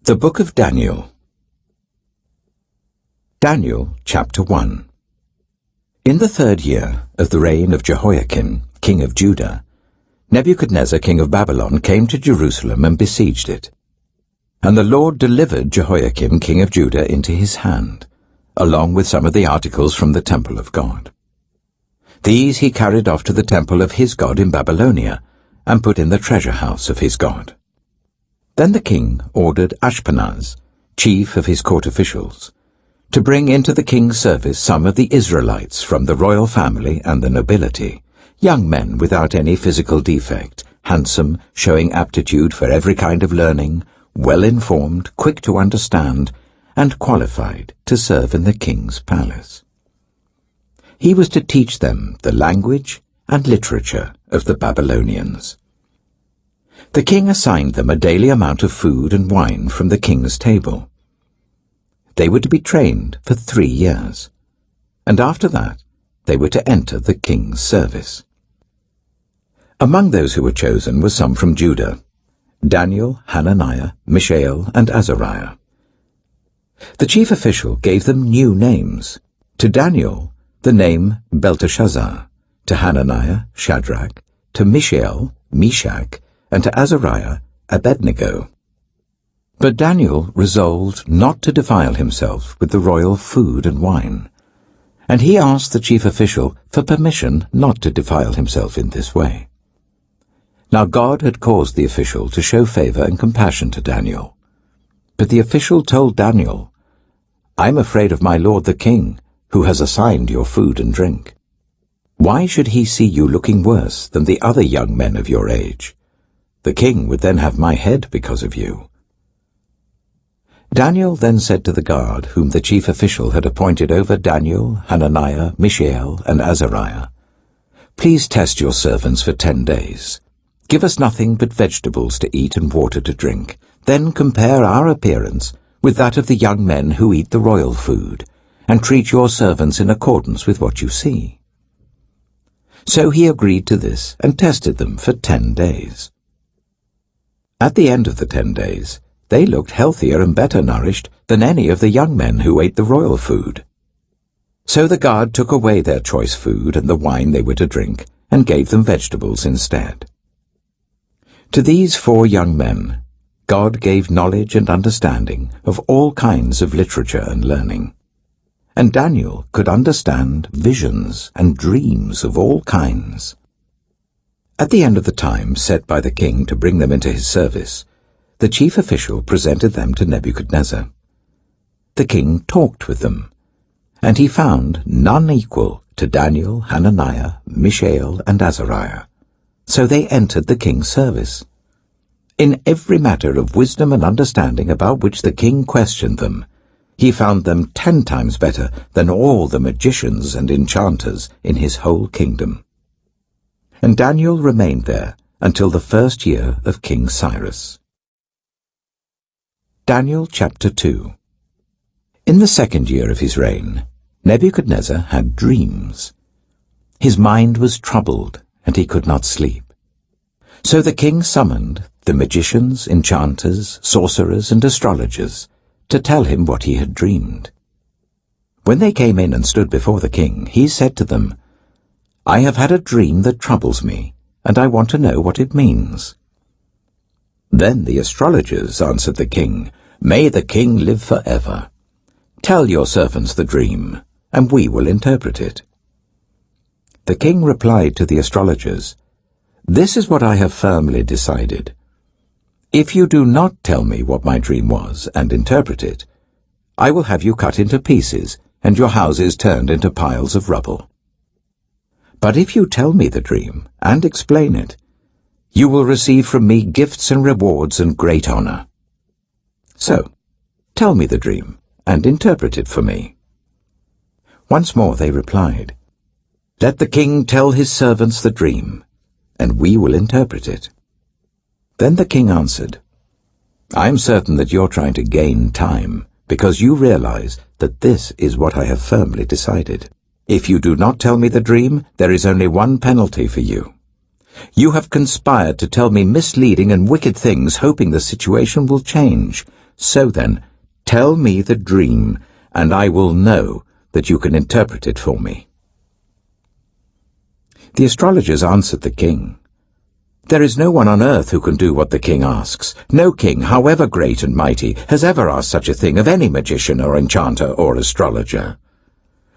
The Book of Daniel. Daniel, chapter 1. In the 3rd year of the reign of Jehoiakim, king of Judah, Nebuchadnezzar, king of Babylon, came to Jerusalem and besieged it. And the Lord delivered Jehoiakim, king of Judah, into his hand, along with some of the articles from the temple of God. These he carried off to the temple of his God in Babylonia, and put in the treasure house of his God. Then the king ordered Ashpenaz, chief of his court officials, to bring into the king's service some of the Israelites from the royal family and the nobility, young men without any physical defect, handsome, showing aptitude for every kind of learning, well-informed, quick to understand, and qualified to serve in the king's palace. He was to teach them the language and literature of the Babylonians. The king assigned them a daily amount of food and wine from the king's table. They were to be trained for 3 years, and after that they were to enter the king's service. Among those who were chosen were some from Judah: Daniel, Hananiah, Mishael, and Azariah. The chief official gave them new names. To Daniel, the name Belteshazzar; to Hananiah, Shadrach; to Mishael, Meshach; and to Azariah, Abednego. But Daniel resolved not to defile himself with the royal food and wine, and he asked the chief official for permission not to defile himself in this way. Now God had caused the official to show favor and compassion to Daniel. But the official told Daniel, "I'm afraid of my lord the king, who has assigned your food and drink. Why should he see you looking worse than the other young men of your age? The king would then have my head because of you." Daniel then said to the guard, whom the chief official had appointed over Daniel, Hananiah, Mishael, and Azariah, "Please test your servants for 10 days. Give us nothing but vegetables to eat and water to drink. Then compare our appearance with that of the young men who eat the royal food, and treat your servants in accordance with what you see." So he agreed to this and tested them for 10 days. At the end of the 10 days, they looked healthier and better nourished than any of the young men who ate the royal food. So the guard took away their choice food and the wine they were to drink, and gave them vegetables instead. To these 4 young men, God gave knowledge and understanding of all kinds of literature and learning. And Daniel could understand visions and dreams of all kinds. At the end of the time set by the king to bring them into his service, the chief official presented them to Nebuchadnezzar. The king talked with them, and he found none equal to Daniel, Hananiah, Mishael, and Azariah. So they entered the king's service. In every matter of wisdom and understanding about which the king questioned them, he found them 10 times better than all the magicians and enchanters in his whole kingdom. And Daniel remained there until the 1st year of King Cyrus. Daniel chapter 2. In the 2nd year of his reign, Nebuchadnezzar had dreams. His mind was troubled, and he could not sleep. So the king summoned the magicians, enchanters, sorcerers, and astrologers to tell him what he had dreamed. When they came in and stood before the king, he said to them, "I have had a dream that troubles me, and I want to know what it means." Then the astrologers answered the king, "May the king live forever. Tell your servants the dream, and we will interpret it." The king replied to the astrologers, "This is what I have firmly decided. If you do not tell me what my dream was and interpret it, I will have you cut into pieces and your houses turned into piles of rubble. But if you tell me the dream and explain it, you will receive from me gifts and rewards and great honor. So, tell me the dream and interpret it for me." Once more they replied, "Let the king tell his servants the dream, and we will interpret it." Then the king answered, "I am certain that you're trying to gain time, because you realize that this is what I have firmly decided. If you do not tell me the dream, there is only one penalty for you. You have conspired to tell me misleading and wicked things, hoping the situation will change, So then, tell me the dream, and I will know that you can interpret it for me." The astrologers answered the king, "There is no one on earth who can do what the king asks. No king, however great and mighty, has ever asked such a thing of any magician or enchanter or astrologer.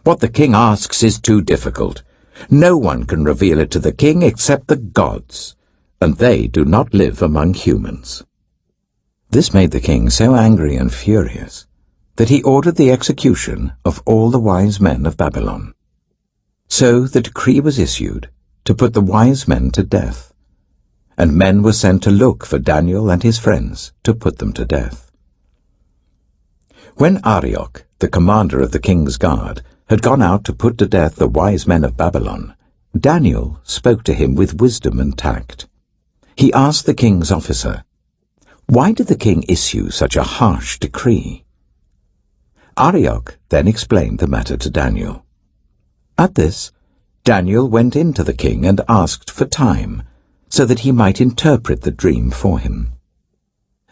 What the king asks is too difficult. No one can reveal it to the king except the gods, and they do not live among humans." This made the king so angry and furious that he ordered the execution of all the wise men of Babylon. So the decree was issued to put the wise men to death, and men were sent to look for Daniel and his friends to put them to death. When Arioch, the commander of the king's guard, had gone out to put to death the wise men of Babylon, Daniel spoke to him with wisdom and tact. He asked the king's officer, "Why did the king issue such a harsh decree?" Arioch then explained the matter to Daniel. At this, Daniel went in to the king and asked for time, so that he might interpret the dream for him.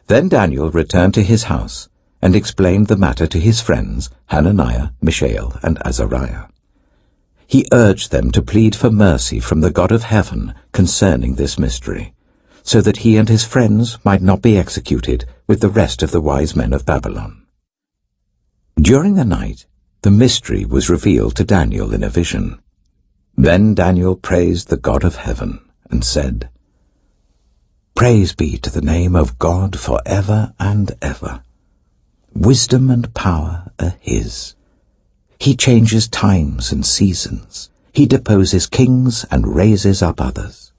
Then Daniel returned to his house and explained the matter to his friends Hananiah, Mishael, and Azariah. He urged them to plead for mercy from the God of heaven concerning this mystery, so that he and his friends might not be executed with the rest of the wise men of Babylon. During the night, the mystery was revealed to Daniel in a vision. Then Daniel praised the God of heaven and said, "Praise be to the name of God forever and ever. Wisdom and power are his. He changes times and seasons. He deposes kings and raises up others.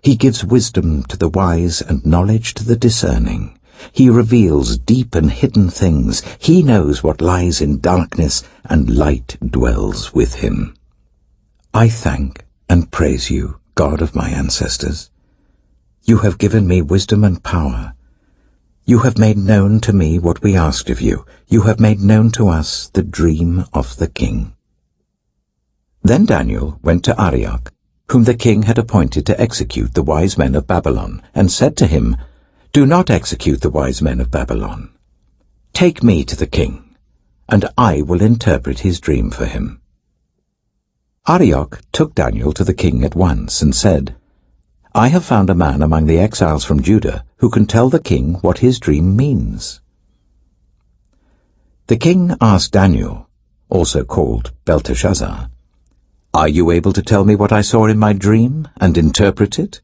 He gives wisdom to the wise and knowledge to the discerning. He reveals deep and hidden things. He knows what lies in darkness, and light dwells with him. I thank and praise you, God of my ancestors. You have given me wisdom and power. You have made known to me what we asked of you. You have made known to us the dream of the king." Then Daniel went to Arioch, whom the king had appointed to execute the wise men of Babylon, and said to him, "Do not execute the wise men of Babylon. Take me to the king, and I will interpret his dream for him." Arioch took Daniel to the king at once and said, "I have found a man among the exiles from Judah who can tell the king what his dream means." The king asked Daniel, also called Belteshazzar, "Are you able to tell me what I saw in my dream and interpret it?"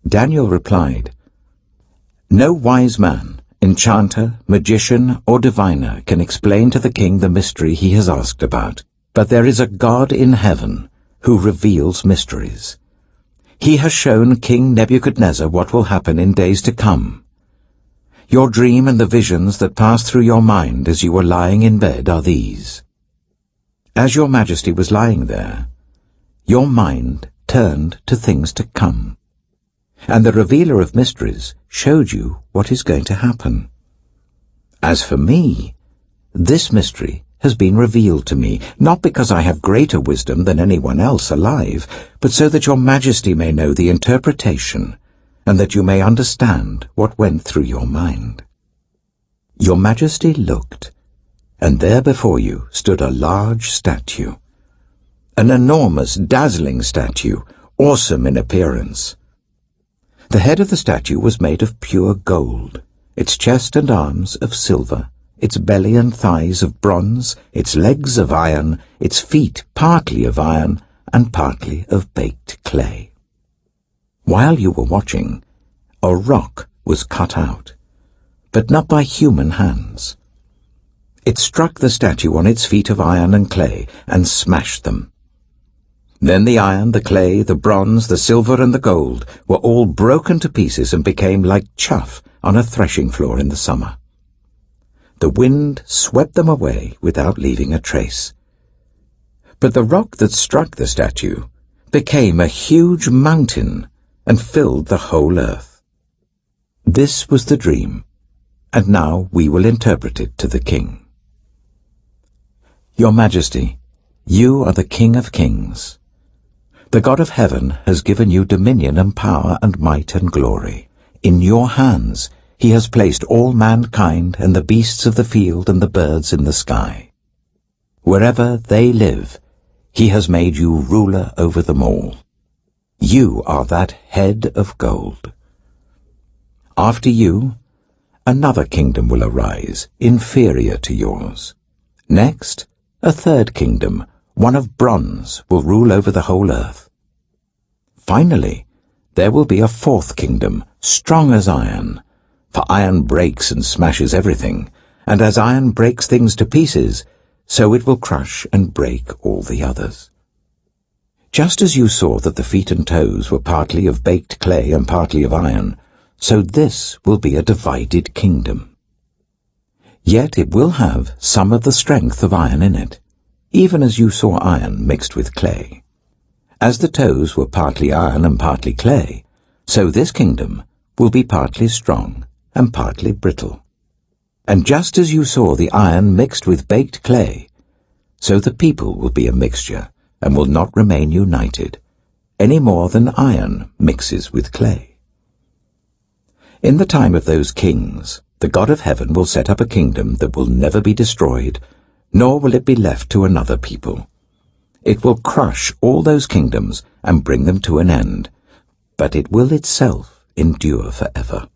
Daniel replied, "No wise man, enchanter, magician, or diviner can explain to the king the mystery he has asked about, but there is a God in heaven who reveals mysteries. He has shown King Nebuchadnezzar what will happen in days to come. Your dream and the visions that passed through your mind as you were lying in bed are these. As your majesty was lying there, your mind turned to things to come, and the revealer of mysteries showed you what is going to happen. As for me, this mystery has been revealed to me, not because I have greater wisdom than anyone else alive, but so that your majesty may know the interpretation, and that you may understand what went through your mind." Your majesty looked, and there before you stood a large statue, an enormous, dazzling statue, awesome in appearance. The head of the statue was made of pure gold, its chest and arms of silver, its belly and thighs of bronze, its legs of iron, its feet partly of iron and partly of baked clay. While you were watching, a rock was cut out, but not by human hands. It struck the statue on its feet of iron and clay and smashed them. Then the iron, the clay, the bronze, the silver, and the gold were all broken to pieces and became like chaff on a threshing floor in the summer. The wind swept them away without leaving a trace. But the rock that struck the statue became a huge mountain and filled the whole earth. This was the dream, and now we will interpret it to the king. Your Majesty, you are the King of Kings. The God of heaven has given you dominion and power and might and glory. In your hands he has placed all mankind and the beasts of the field and the birds in the sky. Wherever they live, he has made you ruler over them all. You are that head of gold. After you, another kingdom will arise, inferior to yours. Next, a third kingdom, one of bronze, will rule over the whole earth. Finally, there will be a fourth kingdom, strong as iron, for iron breaks and smashes everything, and as iron breaks things to pieces, so it will crush and break all the others. Just as you saw that the feet and toes were partly of baked clay and partly of iron, so this will be a divided kingdom. Yet it will have some of the strength of iron in it, even as you saw iron mixed with clay. As the toes were partly iron and partly clay, so this kingdom will be partly strong and partly brittle. And just as you saw the iron mixed with baked clay, so the people will be a mixture and will not remain united, any more than iron mixes with clay. In the time of those kings, the God of heaven will set up a kingdom that will never be destroyed, nor will it be left to another people. It will crush all those kingdoms and bring them to an end, but it will itself endure forever.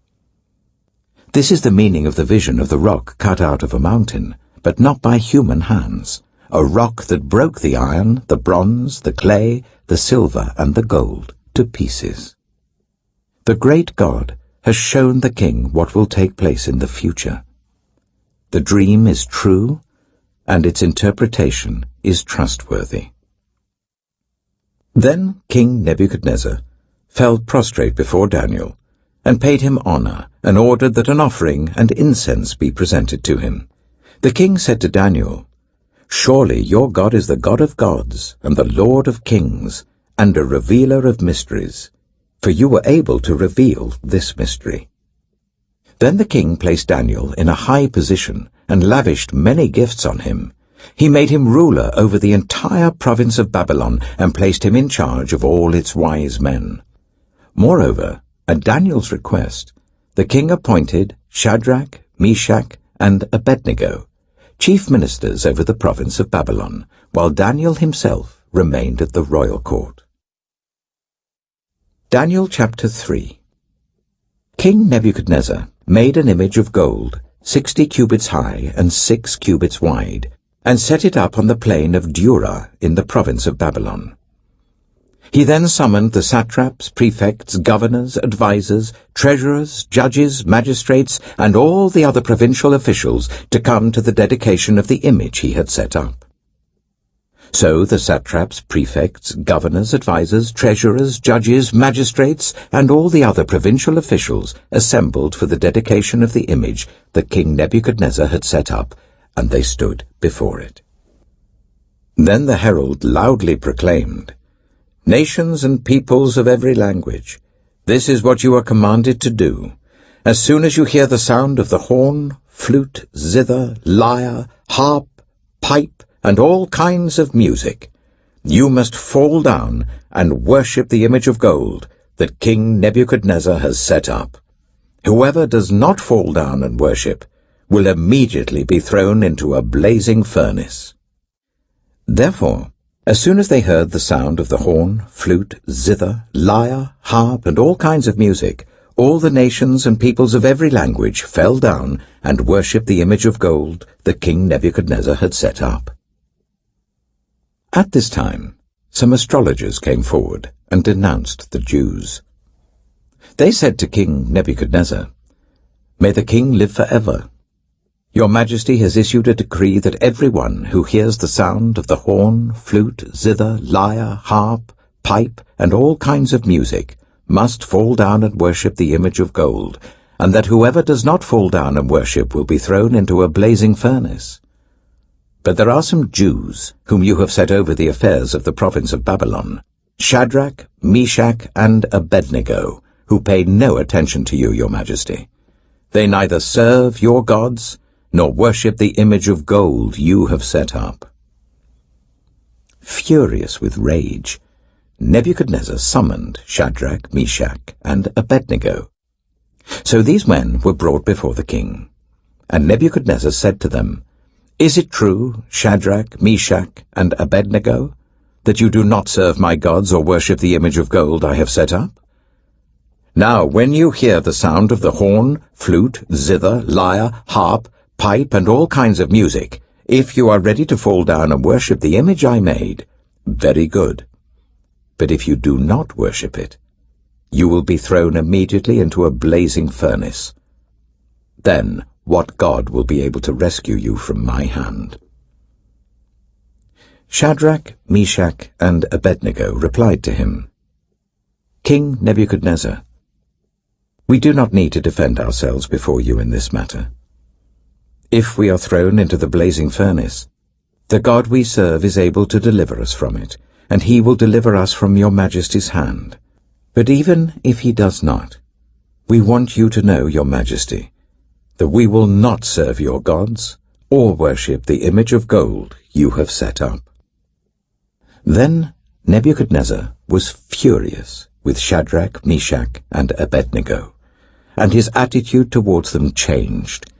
This is the meaning of the vision of the rock cut out of a mountain, but not by human hands, a rock that broke the iron, the bronze, the clay, the silver, and the gold to pieces. The great God has shown the king what will take place in the future. The dream is true, and its interpretation is trustworthy. Then King Nebuchadnezzar fell prostrate before Daniel, and paid him honor, and ordered that an offering and incense be presented to him. The king said to Daniel, "Surely your God is the God of gods, and the Lord of kings, and a revealer of mysteries, for you were able to reveal this mystery." Then the king placed Daniel in a high position, and lavished many gifts on him. He made him ruler over the entire province of Babylon, and placed him in charge of all its wise men. Moreover, at Daniel's request, the king appointed Shadrach, Meshach, and Abednego, chief ministers over the province of Babylon, while Daniel himself remained at the royal court. Daniel chapter 3. King Nebuchadnezzar made an image of gold, 60 cubits high and 6 cubits wide, and set it up on the plain of Dura in the province of Babylon. He then summoned the satraps, prefects, governors, advisers, treasurers, judges, magistrates, and all the other provincial officials to come to the dedication of the image he had set up. So the satraps, prefects, governors, advisers, treasurers, judges, magistrates, and all the other provincial officials assembled for the dedication of the image that King Nebuchadnezzar had set up, and they stood before it. Then the herald loudly proclaimed, "Nations and peoples of every language, this is what you are commanded to do. As soon as you hear the sound of the horn, flute, zither, lyre, harp, pipe, and all kinds of music, you must fall down and worship the image of gold that King Nebuchadnezzar has set up. Whoever does not fall down and worship will immediately be thrown into a blazing furnace." Therefore, as soon as they heard the sound of the horn, flute, zither, lyre, harp, and all kinds of music, all the nations and peoples of every language fell down and worshipped the image of gold that King Nebuchadnezzar had set up. At this time, some astrologers came forward and denounced the Jews. They said to King Nebuchadnezzar, "May the king live forever. Your Majesty has issued a decree that everyone who hears the sound of the horn, flute, zither, lyre, harp, pipe, and all kinds of music must fall down and worship the image of gold, and that whoever does not fall down and worship will be thrown into a blazing furnace. But there are some Jews whom you have set over the affairs of the province of Babylon, Shadrach, Meshach, and Abednego, who pay no attention to you, your Majesty. They neither serve your gods nor worship the image of gold you have set up." Furious with rage, Nebuchadnezzar summoned Shadrach, Meshach, and Abednego. So these men were brought before the king. And Nebuchadnezzar said to them, "Is it true, Shadrach, Meshach, and Abednego, that you do not serve my gods or worship the image of gold I have set up? Now when you hear the sound of the horn, flute, zither, lyre, harp, pipe, and all kinds of music, if you are ready to fall down and worship the image I made, very good. But if you do not worship it, you will be thrown immediately into a blazing furnace. Then what God will be able to rescue you from my hand?" Shadrach, Meshach, and Abednego replied to him, "King Nebuchadnezzar, we do not need to defend ourselves before you in this matter. If we are thrown into the blazing furnace, the God we serve is able to deliver us from it, and he will deliver us from your majesty's hand. But even if he does not, we want you to know, your majesty, that we will not serve your gods or worship the image of gold you have set up." Then Nebuchadnezzar was furious with Shadrach, Meshach, and Abednego, and his attitude towards them changed.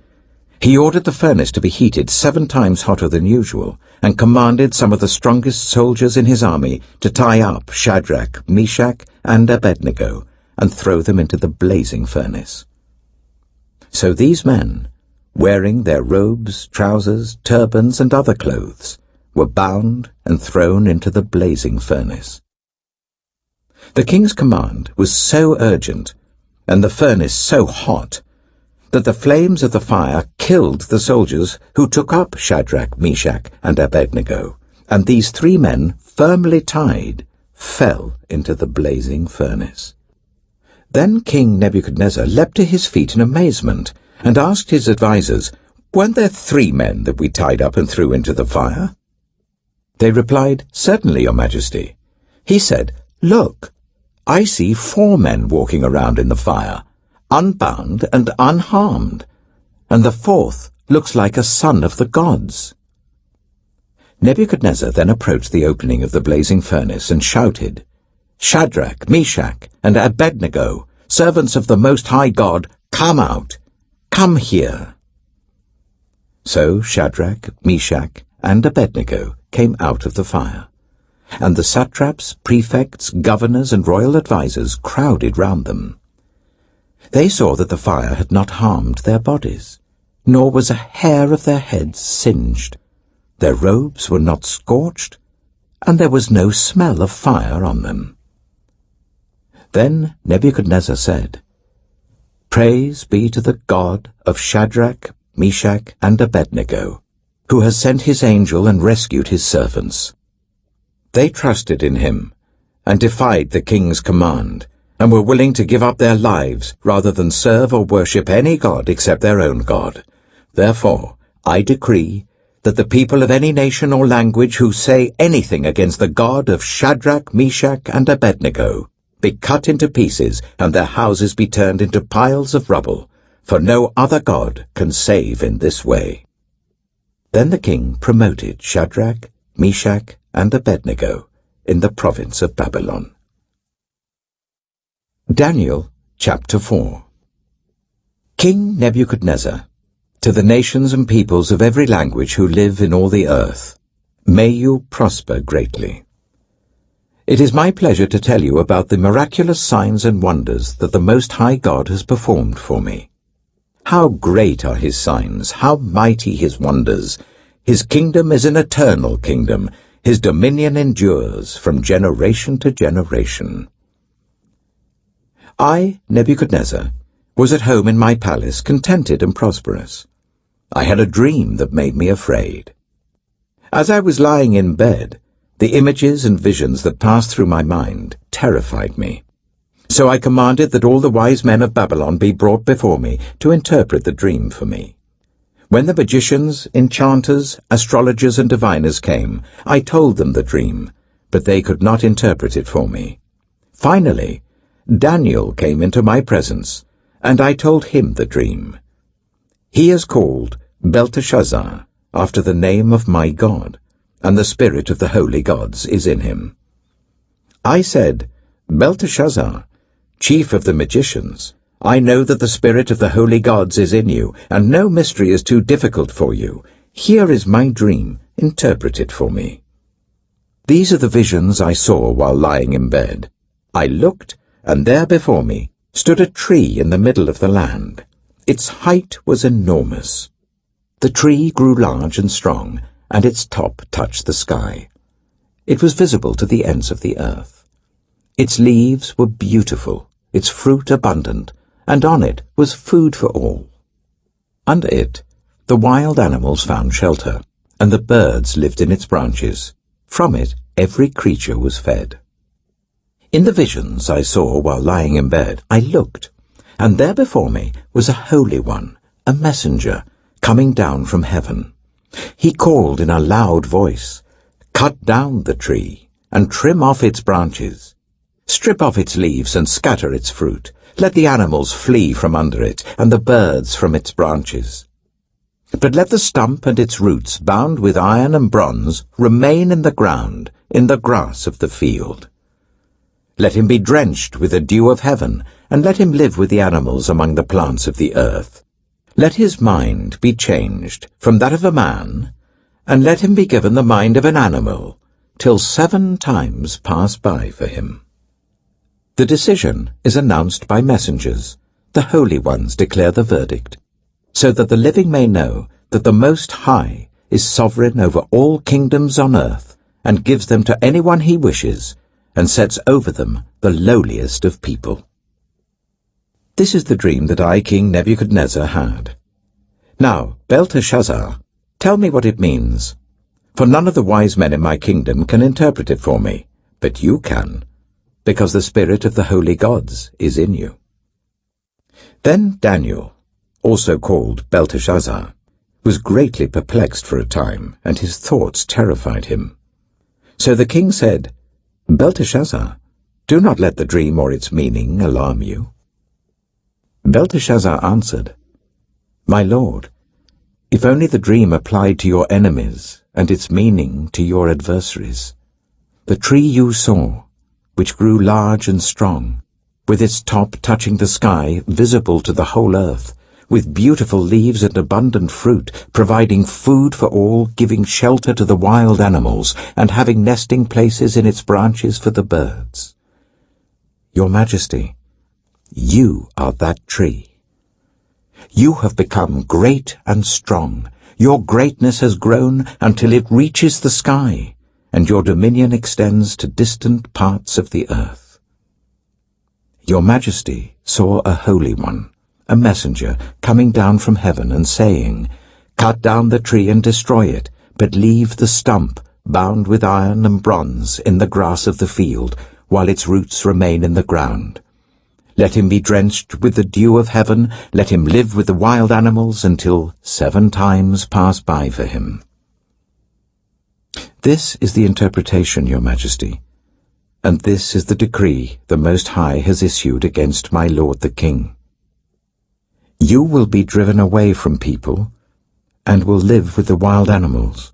He ordered the furnace to be heated 7 times hotter than usual, and commanded some of the strongest soldiers in his army to tie up Shadrach, Meshach, and Abednego, and throw them into the blazing furnace. So these men, wearing their robes, trousers, turbans, and other clothes, were bound and thrown into the blazing furnace. The king's command was so urgent, and the furnace so hot, that the flames of the fire killed the soldiers who took up Shadrach, Meshach, and Abednego, and these 3 men, firmly tied, fell into the blazing furnace. Then King Nebuchadnezzar leapt to his feet in amazement, and asked his advisers, "Weren't there 3 men that we tied up and threw into the fire?" They replied, "Certainly, your majesty." He said, "Look, I see 4 men walking around in the fire, unbound and unharmed, and the 4th looks like a son of the gods." Nebuchadnezzar then approached the opening of the blazing furnace and shouted, "Shadrach, Meshach, and Abednego, servants of the Most High God, come out! Come here!" So Shadrach, Meshach, and Abednego came out of the fire, and the satraps, prefects, governors, and royal advisers crowded round them. They saw that the fire had not harmed their bodies, nor was a hair of their heads singed. Their robes were not scorched, and there was no smell of fire on them. Then Nebuchadnezzar said, "Praise be to the God of Shadrach, Meshach, and Abednego, who has sent his angel and rescued his servants. They trusted in him and defied the king's command, and were willing to give up their lives rather than serve or worship any god except their own God. Therefore, I decree that the people of any nation or language who say anything against the God of Shadrach, Meshach, and Abednego be cut into pieces, and their houses be turned into piles of rubble, for no other God can save in this way." Then the king promoted Shadrach, Meshach, and Abednego in the province of Babylon. Daniel chapter 4. King Nebuchadnezzar, to the nations and peoples of every language who live in all the earth, may you prosper greatly. It is my pleasure to tell you about the miraculous signs and wonders that the Most High God has performed for me. How great are his signs, how mighty his wonders! His kingdom is an eternal kingdom. His dominion endures from generation to generation. I, Nebuchadnezzar, was at home in my palace, contented and prosperous. I had a dream that made me afraid. As I was lying in bed, the images and visions that passed through my mind terrified me. So I commanded that all the wise men of Babylon be brought before me to interpret the dream for me. When the magicians, enchanters, astrologers, and diviners came, I told them the dream, but they could not interpret it for me. Finally, Daniel came into my presence, and I told him the dream. He is called Belteshazzar, after the name of my God, and the spirit of the holy gods is in him. I said, "Belteshazzar, chief of the magicians, I know that the spirit of the holy gods is in you, and no mystery is too difficult for you. Here is my dream. Interpret it for me. These are the visions I saw while lying in bed. I looked, and there before me stood a tree in the middle of the land. Its height was enormous. The tree grew large and strong, and its top touched the sky. It was visible to the ends of the earth. Its leaves were beautiful, its fruit abundant, and on it was food for all. Under it, the wild animals found shelter, and the birds lived in its branches. From it, every creature was fed. In the visions I saw while lying in bed, I looked, and there before me was a Holy One, a messenger, coming down from heaven. He called in a loud voice, "Cut down the tree, and trim off its branches. Strip off its leaves and scatter its fruit. Let the animals flee from under it, and the birds from its branches. But let the stump and its roots, bound with iron and bronze, remain in the ground, in the grass of the field. Let him be drenched with the dew of heaven, and let him live with the animals among the plants of the earth. Let his mind be changed from that of a man, and let him be given the mind of an animal, till 7 times pass by for him." The decision is announced by messengers. The holy ones declare the verdict, so that the living may know that the Most High is sovereign over all kingdoms on earth, and gives them to anyone he wishes, and sets over them the lowliest of people. This is the dream that I, King Nebuchadnezzar, had. Now, Belteshazzar, tell me what it means, for none of the wise men in my kingdom can interpret it for me, but you can, because the spirit of the holy gods is in you. Then Daniel, also called Belteshazzar, was greatly perplexed for a time, and his thoughts terrified him. So the king said, "Belteshazzar, do not let the dream or its meaning alarm you." Belteshazzar answered, "My lord, if only the dream applied to your enemies and its meaning to your adversaries. The tree you saw, which grew large and strong, with its top touching the sky, visible to the whole earth, with beautiful leaves and abundant fruit, providing food for all, giving shelter to the wild animals, and having nesting places in its branches for the birds. Your Majesty, you are that tree. You have become great and strong. Your greatness has grown until it reaches the sky, and your dominion extends to distant parts of the earth. Your Majesty saw a Holy One, a messenger, coming down from heaven and saying, "Cut down the tree and destroy it, but leave the stump, bound with iron and bronze, in the grass of the field, while its roots remain in the ground. Let him be drenched with the dew of heaven, let him live with the wild animals until 7 times pass by for him." This is the interpretation, Your Majesty, and this is the decree the Most High has issued against my lord the king. You will be driven away from people, and will live with the wild animals.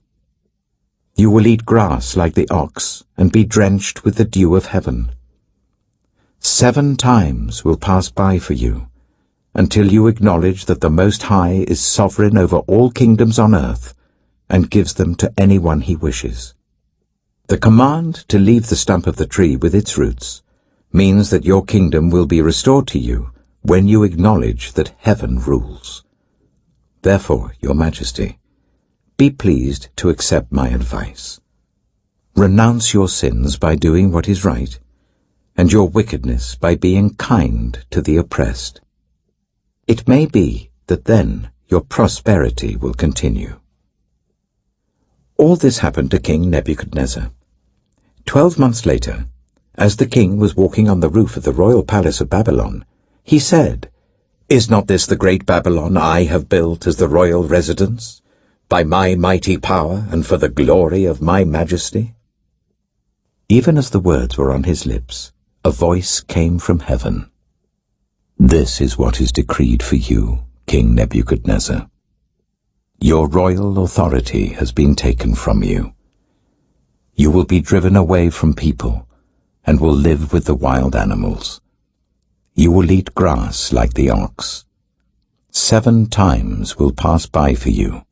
You will eat grass like the ox, and be drenched with the dew of heaven. 7 times will pass by for you, until you acknowledge that the Most High is sovereign over all kingdoms on earth, and gives them to anyone he wishes. The command to leave the stump of the tree with its roots means that your kingdom will be restored to you when you acknowledge that heaven rules. Therefore, Your Majesty, be pleased to accept my advice. Renounce your sins by doing what is right, and your wickedness by being kind to the oppressed. It may be that then your prosperity will continue. All this happened to King Nebuchadnezzar. 12 months later, as the king was walking on the roof of the royal palace of Babylon, he said, "Is not this the great Babylon I have built as the royal residence, by my mighty power and for the glory of my majesty?" Even as the words were on his lips, a voice came from heaven. "This is what is decreed for you, King Nebuchadnezzar. Your royal authority has been taken from you. You will be driven away from people, and will live with the wild animals. You will eat grass like the ox. 7 times will pass by for you,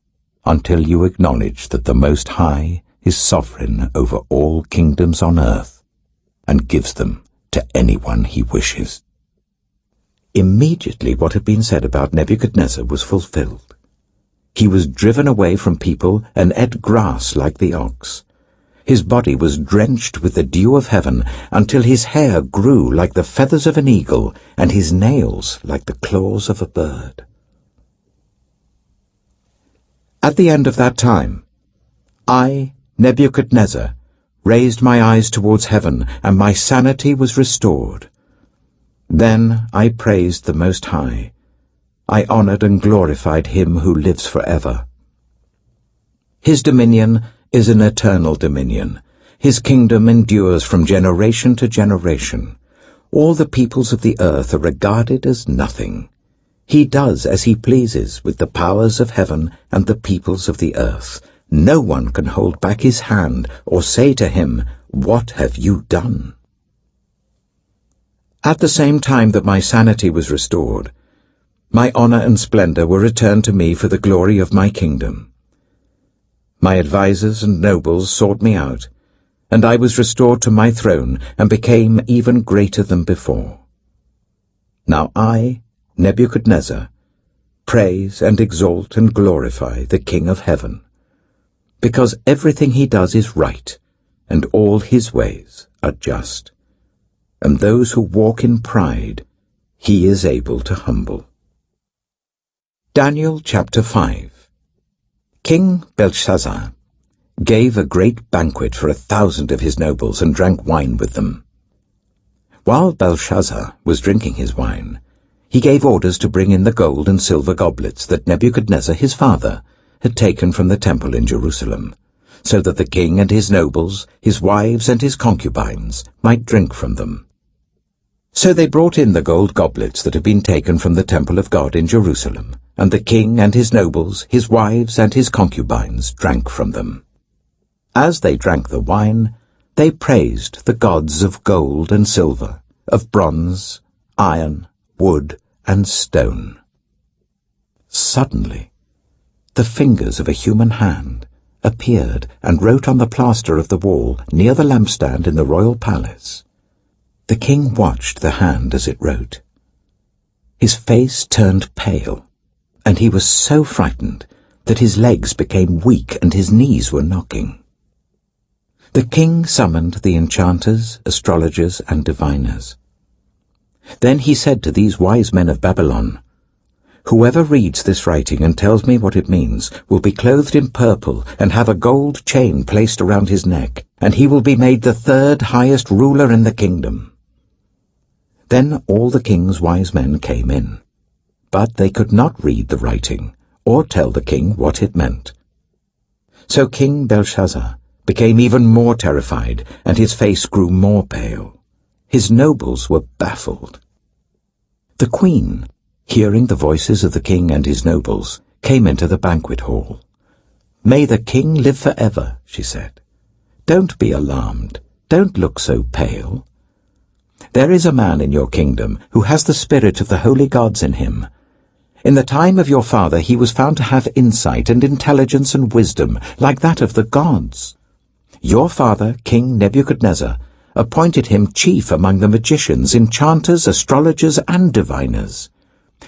until you acknowledge that the Most High is sovereign over all kingdoms on earth, and gives them to anyone he wishes." Immediately what had been said about Nebuchadnezzar was fulfilled. He was driven away from people and ate grass like the ox. His body was drenched with the dew of heaven until his hair grew like the feathers of an eagle and his nails like the claws of a bird. At the end of that time, I, Nebuchadnezzar, raised my eyes towards heaven, and my sanity was restored. Then I praised the Most High. I honored and glorified him who lives forever. His dominion is an eternal dominion. His kingdom endures from generation to generation. All the peoples of the earth are regarded as nothing. He does as he pleases with the powers of heaven and the peoples of the earth. No one can hold back his hand or say to him, "What have you done?" At the same time that my sanity was restored, my honor and splendor were returned to me for the glory of my kingdom. My advisers and nobles sought me out, and I was restored to my throne and became even greater than before. Now I, Nebuchadnezzar, praise and exalt and glorify the King of heaven, because everything he does is right, and all his ways are just, and those who walk in pride he is able to humble. Daniel chapter 5. King Belshazzar gave a great banquet for 1,000 of his nobles and drank wine with them. While Belshazzar was drinking his wine, he gave orders to bring in the gold and silver goblets that Nebuchadnezzar his father had taken from the temple in Jerusalem, so that the king and his nobles, his wives and his concubines might drink from them. So they brought in the gold goblets that had been taken from the temple of God in Jerusalem, and the king and his nobles, his wives and his concubines drank from them. As they drank the wine, they praised the gods of gold and silver, of bronze, iron, wood, and stone. Suddenly, the fingers of a human hand appeared and wrote on the plaster of the wall near the lampstand in the royal palace. The king watched the hand as it wrote. His face turned pale, and he was so frightened that his legs became weak and his knees were knocking. The king summoned the enchanters, astrologers, and diviners. Then he said to these wise men of Babylon, "Whoever reads this writing and tells me what it means will be clothed in purple and have a gold chain placed around his neck, and he will be made the 3rd highest ruler in the kingdom." Then all the king's wise men came in, but they could not read the writing or tell the king what it meant. So King Belshazzar became even more terrified, and his face grew more pale. His nobles were baffled. The queen, hearing the voices of the king and his nobles, came into the banquet hall. "May the king live forever," she said. "Don't be alarmed. Don't look so pale. There is a man in your kingdom who has the spirit of the holy gods in him. In the time of your father he was found to have insight and intelligence and wisdom like that of the gods. Your father, King Nebuchadnezzar, appointed him chief among the magicians, enchanters, astrologers, and diviners.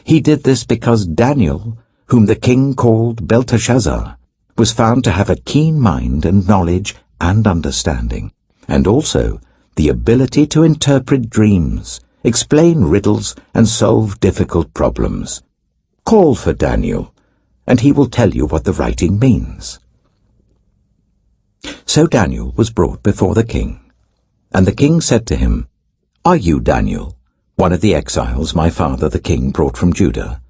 He did this because Daniel, whom the king called Belteshazzar, was found to have a keen mind and knowledge and understanding, and also the ability to interpret dreams, explain riddles, and solve difficult problems. Call for Daniel, and he will tell you what the writing means." So Daniel was brought before the king, and the king said to him, "Are you Daniel, one of the exiles my father the king brought from Judah?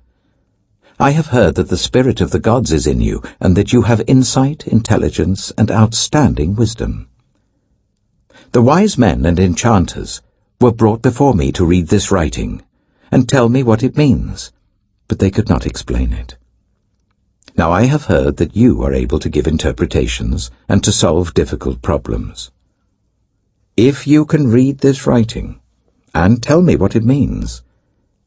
I have heard that the spirit of the gods is in you, and that you have insight, intelligence, and outstanding wisdom. The wise men and enchanters were brought before me to read this writing and tell me what it means, but they could not explain it. Now I have heard that you are able to give interpretations and to solve difficult problems. If you can read this writing and tell me what it means,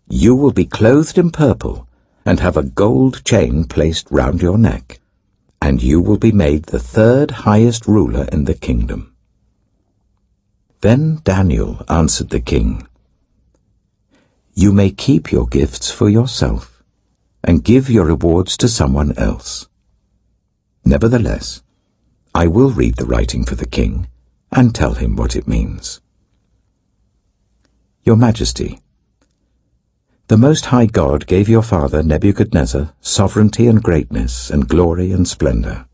You will be clothed in purple, and have a gold chain placed round your neck, and you will be made the third highest ruler in the kingdom." Then Daniel answered the king, "You may keep your gifts for yourself, and give your rewards to someone else. Nevertheless, I will read the writing for the king, and tell him what it means. Your Majesty, the Most High God gave your father Nebuchadnezzar sovereignty and greatness and glory and splendor.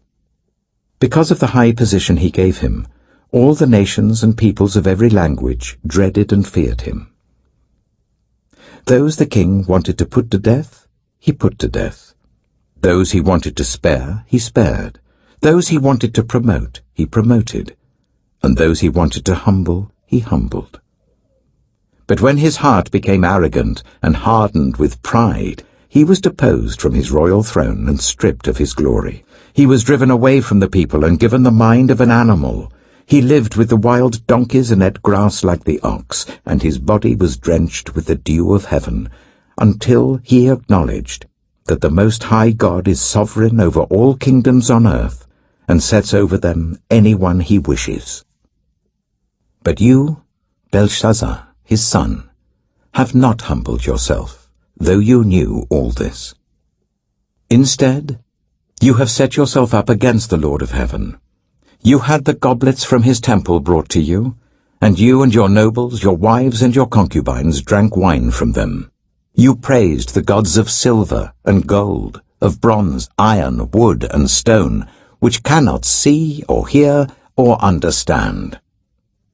Because of the high position he gave him, all the nations and peoples of every language dreaded and feared him. Those the king wanted to put to death, he put to death. Those he wanted to spare, he spared. Those he wanted to promote, he promoted. And those he wanted to humble, he humbled. But when his heart became arrogant and hardened with pride, he was deposed from his royal throne and stripped of his glory. He was driven away from the people and given the mind of an animal. He lived with the wild donkeys and ate grass like the ox, and his body was drenched with the dew of heaven, until he acknowledged that the Most High God is sovereign over all kingdoms on earth, and sets over them anyone he wishes. But you, Belshazzar, his son, have not humbled yourself, though you knew all this. Instead, you have set yourself up against the Lord of heaven. You had the goblets from his temple brought to you, and you and your nobles, your wives and your concubines drank wine from them. You praised the gods of silver and gold, of bronze, iron, wood, and stone, which cannot see or hear or understand.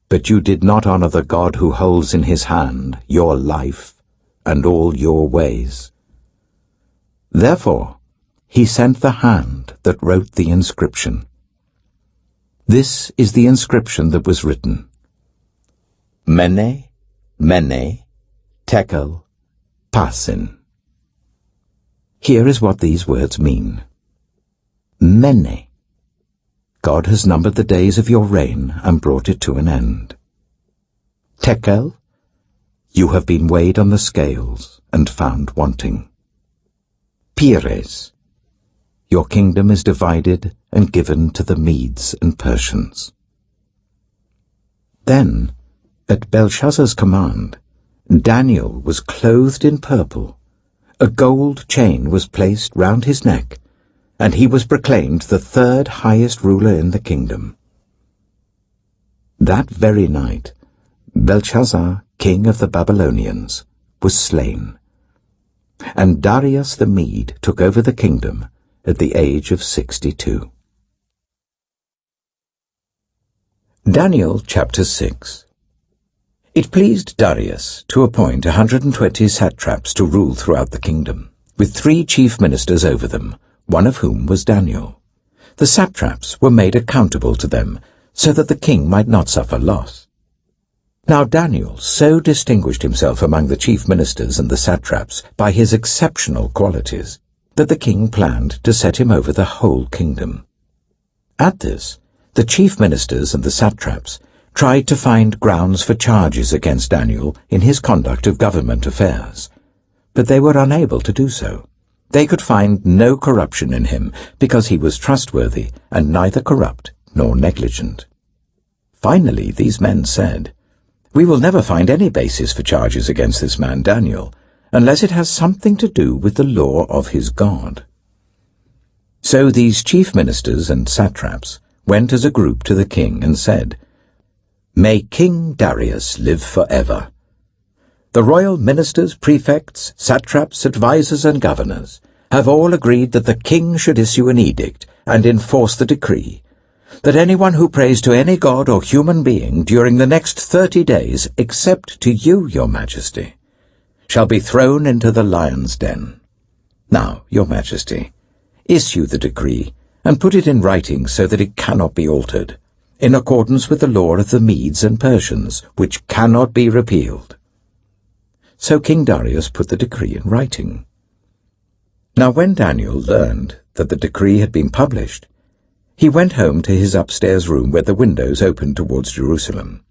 But you did not honor the God who holds in his hand your life and all your ways. Therefore, he sent the hand that wrote the inscription. This is the inscription that was written: Mene, Mene, Tekel, Parsin. Here is what these words mean. Mene. God has numbered the days of your reign and brought it to an end. Tekel. You have been weighed on the scales and found wanting. Pires. Your kingdom is divided and given to the Medes and Persians. Then, at Belshazzar's command, Daniel was clothed in purple, a gold chain was placed round his neck, and he was proclaimed the third highest ruler in the kingdom. That very night, Belshazzar, king of the Babylonians, was slain, and Darius the Mede took over the kingdom at the age of 62. Daniel chapter 6. It pleased Darius to appoint 120 satraps to rule throughout the kingdom, with 3 chief ministers over them, one of whom was Daniel. The satraps were made accountable to them, so that the king might not suffer loss. Now Daniel so distinguished himself among the chief ministers and the satraps by his exceptional qualities, that the king planned to set him over the whole kingdom. At this, the chief ministers and the satraps tried to find grounds for charges against Daniel in his conduct of government affairs, but they were unable to do so. They could find no corruption in him, because he was trustworthy and neither corrupt nor negligent. Finally, these men said, "We will never find any basis for charges against this man Daniel, unless it has something to do with the law of his God." So these chief ministers and satraps went as a group to the king and said, "May King Darius live forever. The royal ministers, prefects, satraps, advisers, and governors have all agreed that the king should issue an edict and enforce the decree, that anyone who prays to any god or human being during the next 30 days, except to you, your majesty, shall be thrown into the lion's den. Now, your majesty, issue the decree and put it in writing so that it cannot be altered, in accordance with the law of the Medes and Persians, which cannot be repealed." So King Darius put the decree in writing. Now when Daniel learned that the decree had been published, he went home to his upstairs room where the windows opened towards Jerusalem.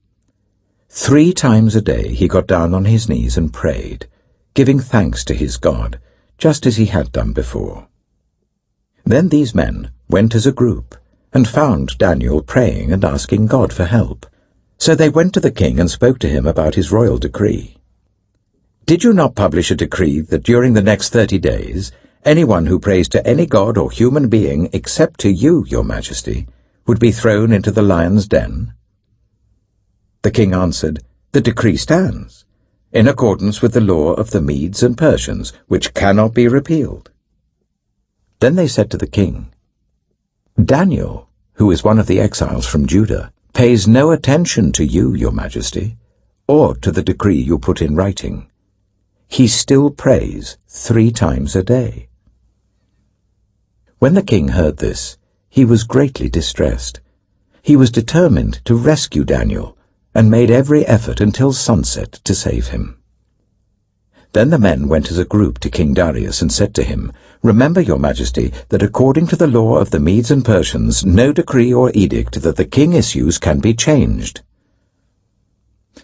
3 times a day he got down on his knees and prayed, giving thanks to his God, just as he had done before. Then these men went as a group, and found Daniel praying and asking God for help. So they went to the king and spoke to him about his royal decree. "Did you not publish a decree that during the next 30 days, anyone who prays to any god or human being except to you, your majesty, would be thrown into the lion's den?" The king answered, "The decree stands, in accordance with the law of the Medes and Persians, which cannot be repealed." Then they said to the king, "Daniel, who is one of the exiles from Judah, pays no attention to you, your majesty, or to the decree you put in writing. He still prays 3 times a day." When the king heard this, he was greatly distressed. He was determined to rescue Daniel, and made every effort until sunset to save him. Then the men went as a group to King Darius and said to him, "Remember, your majesty, that according to the law of the Medes and Persians, no decree or edict that the king issues can be changed."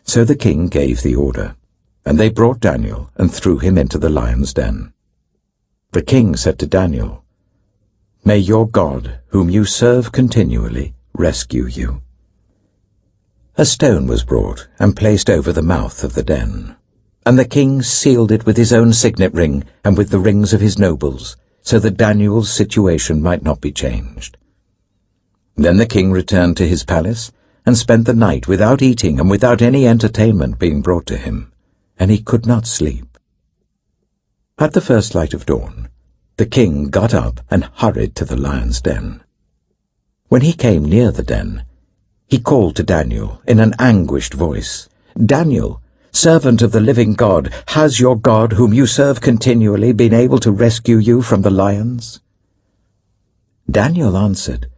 So the king gave the order, and they brought Daniel and threw him into the lion's den. The king said to Daniel, "May your God, whom you serve continually, rescue you." A stone was brought and placed over the mouth of the den, and the king sealed it with his own signet ring and with the rings of his nobles, so that Daniel's situation might not be changed. Then the king returned to his palace and spent the night without eating and without any entertainment being brought to him, and he could not sleep. At the first light of dawn, the king got up and hurried to the lion's den. When he came near the den, he called to Daniel in an anguished voice, "Daniel, servant of the living God, has your God, whom you serve continually, been able to rescue you from the lions?" Daniel answered,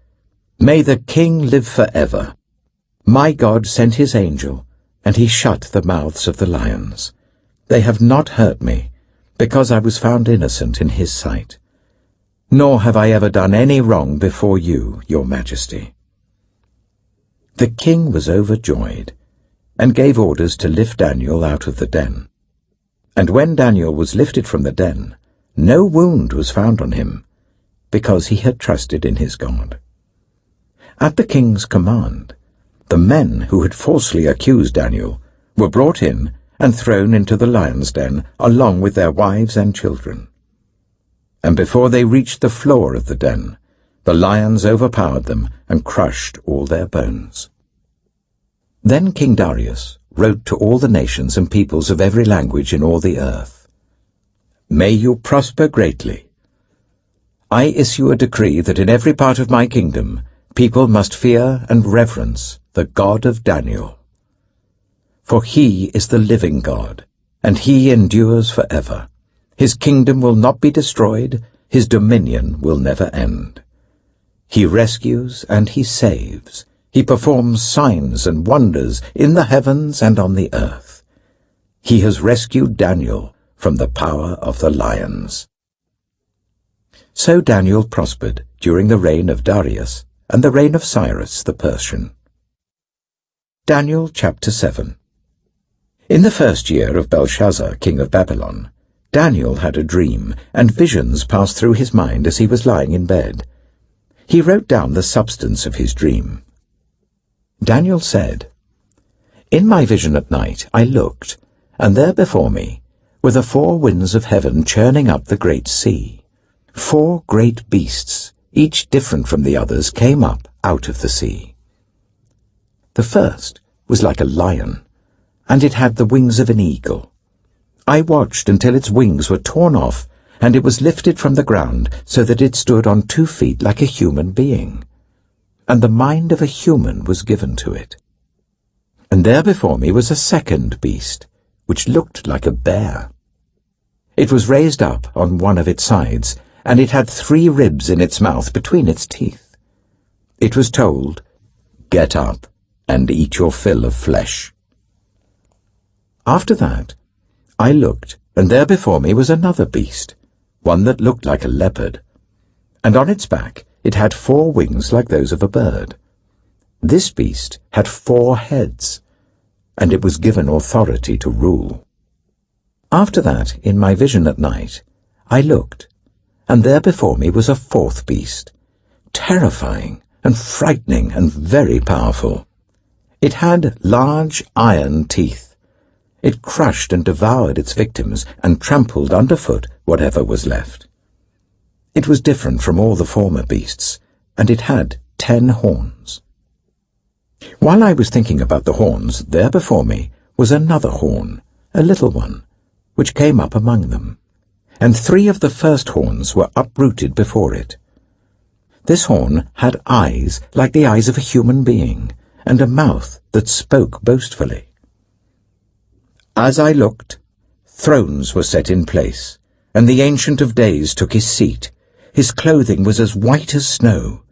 "May the king live forever. My God sent his angel, and he shut the mouths of the lions. They have not hurt me, because I was found innocent in his sight. Nor have I ever done any wrong before you, your majesty." The king was overjoyed, and gave orders to lift Daniel out of the den. And when Daniel was lifted from the den, no wound was found on him, because he had trusted in his God. At the king's command, the men who had falsely accused Daniel were brought in and thrown into the lion's den, along with their wives and children. And before they reached the floor of the den, the lions overpowered them and crushed all their bones. Then King Darius wrote to all the nations and peoples of every language in all the earth, "May you prosper greatly. I issue a decree that in every part of my kingdom people must fear and reverence the God of Daniel. For he is the living God, and he endures forever. His kingdom will not be destroyed, his dominion will never end. He rescues and he saves. He performs signs and wonders in the heavens and on the earth. He has rescued Daniel from the power of the lions." So Daniel prospered during the reign of Darius and the reign of Cyrus the Persian. Daniel chapter 7. In the first year of Belshazzar, king of Babylon, Daniel had a dream, and visions passed through his mind as he was lying in bed. He wrote down the substance of his dream. Daniel said, "In my vision at night I looked, and there before me were the 4 winds of heaven churning up the great sea. 4 great beasts, each different from the others, came up out of the sea. The first was like a lion, and it had the wings of an eagle. I watched until its wings were torn off, and it was lifted from the ground so that it stood on 2 feet like a human being. And the mind of a human was given to it. And there before me was a second beast, which looked like a bear. It was raised up on one of its sides, and it had 3 ribs in its mouth between its teeth. It was told, 'Get up and eat your fill of flesh.' After that, I looked, and there before me was another beast, one that looked like a leopard, and on its back it had 4 wings like those of a bird. This beast had 4 heads, and it was given authority to rule. After that, in my vision at night, I looked, and there before me was a fourth beast, terrifying and frightening and very powerful. It had large iron teeth. It crushed and devoured its victims and trampled underfoot whatever was left. It was different from all the former beasts, and it had 10 horns. While I was thinking about the horns, there before me was another horn, a little one, which came up among them, and 3 of the first horns were uprooted before it. This horn had eyes like the eyes of a human being, and a mouth that spoke boastfully. As I looked, thrones were set in place, and the Ancient of Days took his seat. His clothing was as white as snow.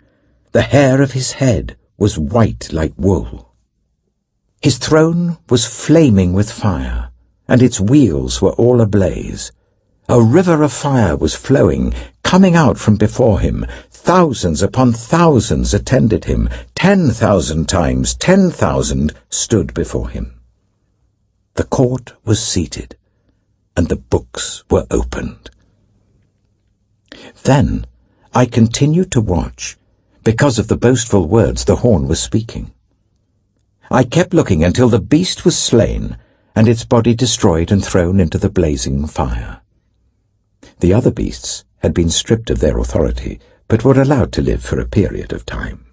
The hair of his head was white like wool. His throne was flaming with fire, and its wheels were all ablaze. A river of fire was flowing, coming out from before him. Thousands upon thousands attended him. 10,000 times 10,000 stood before him. The court was seated, and the books were opened. Then I continued to watch, because of the boastful words the horn was speaking. I kept looking until the beast was slain, and its body destroyed and thrown into the blazing fire. The other beasts had been stripped of their authority, but were allowed to live for a period of time.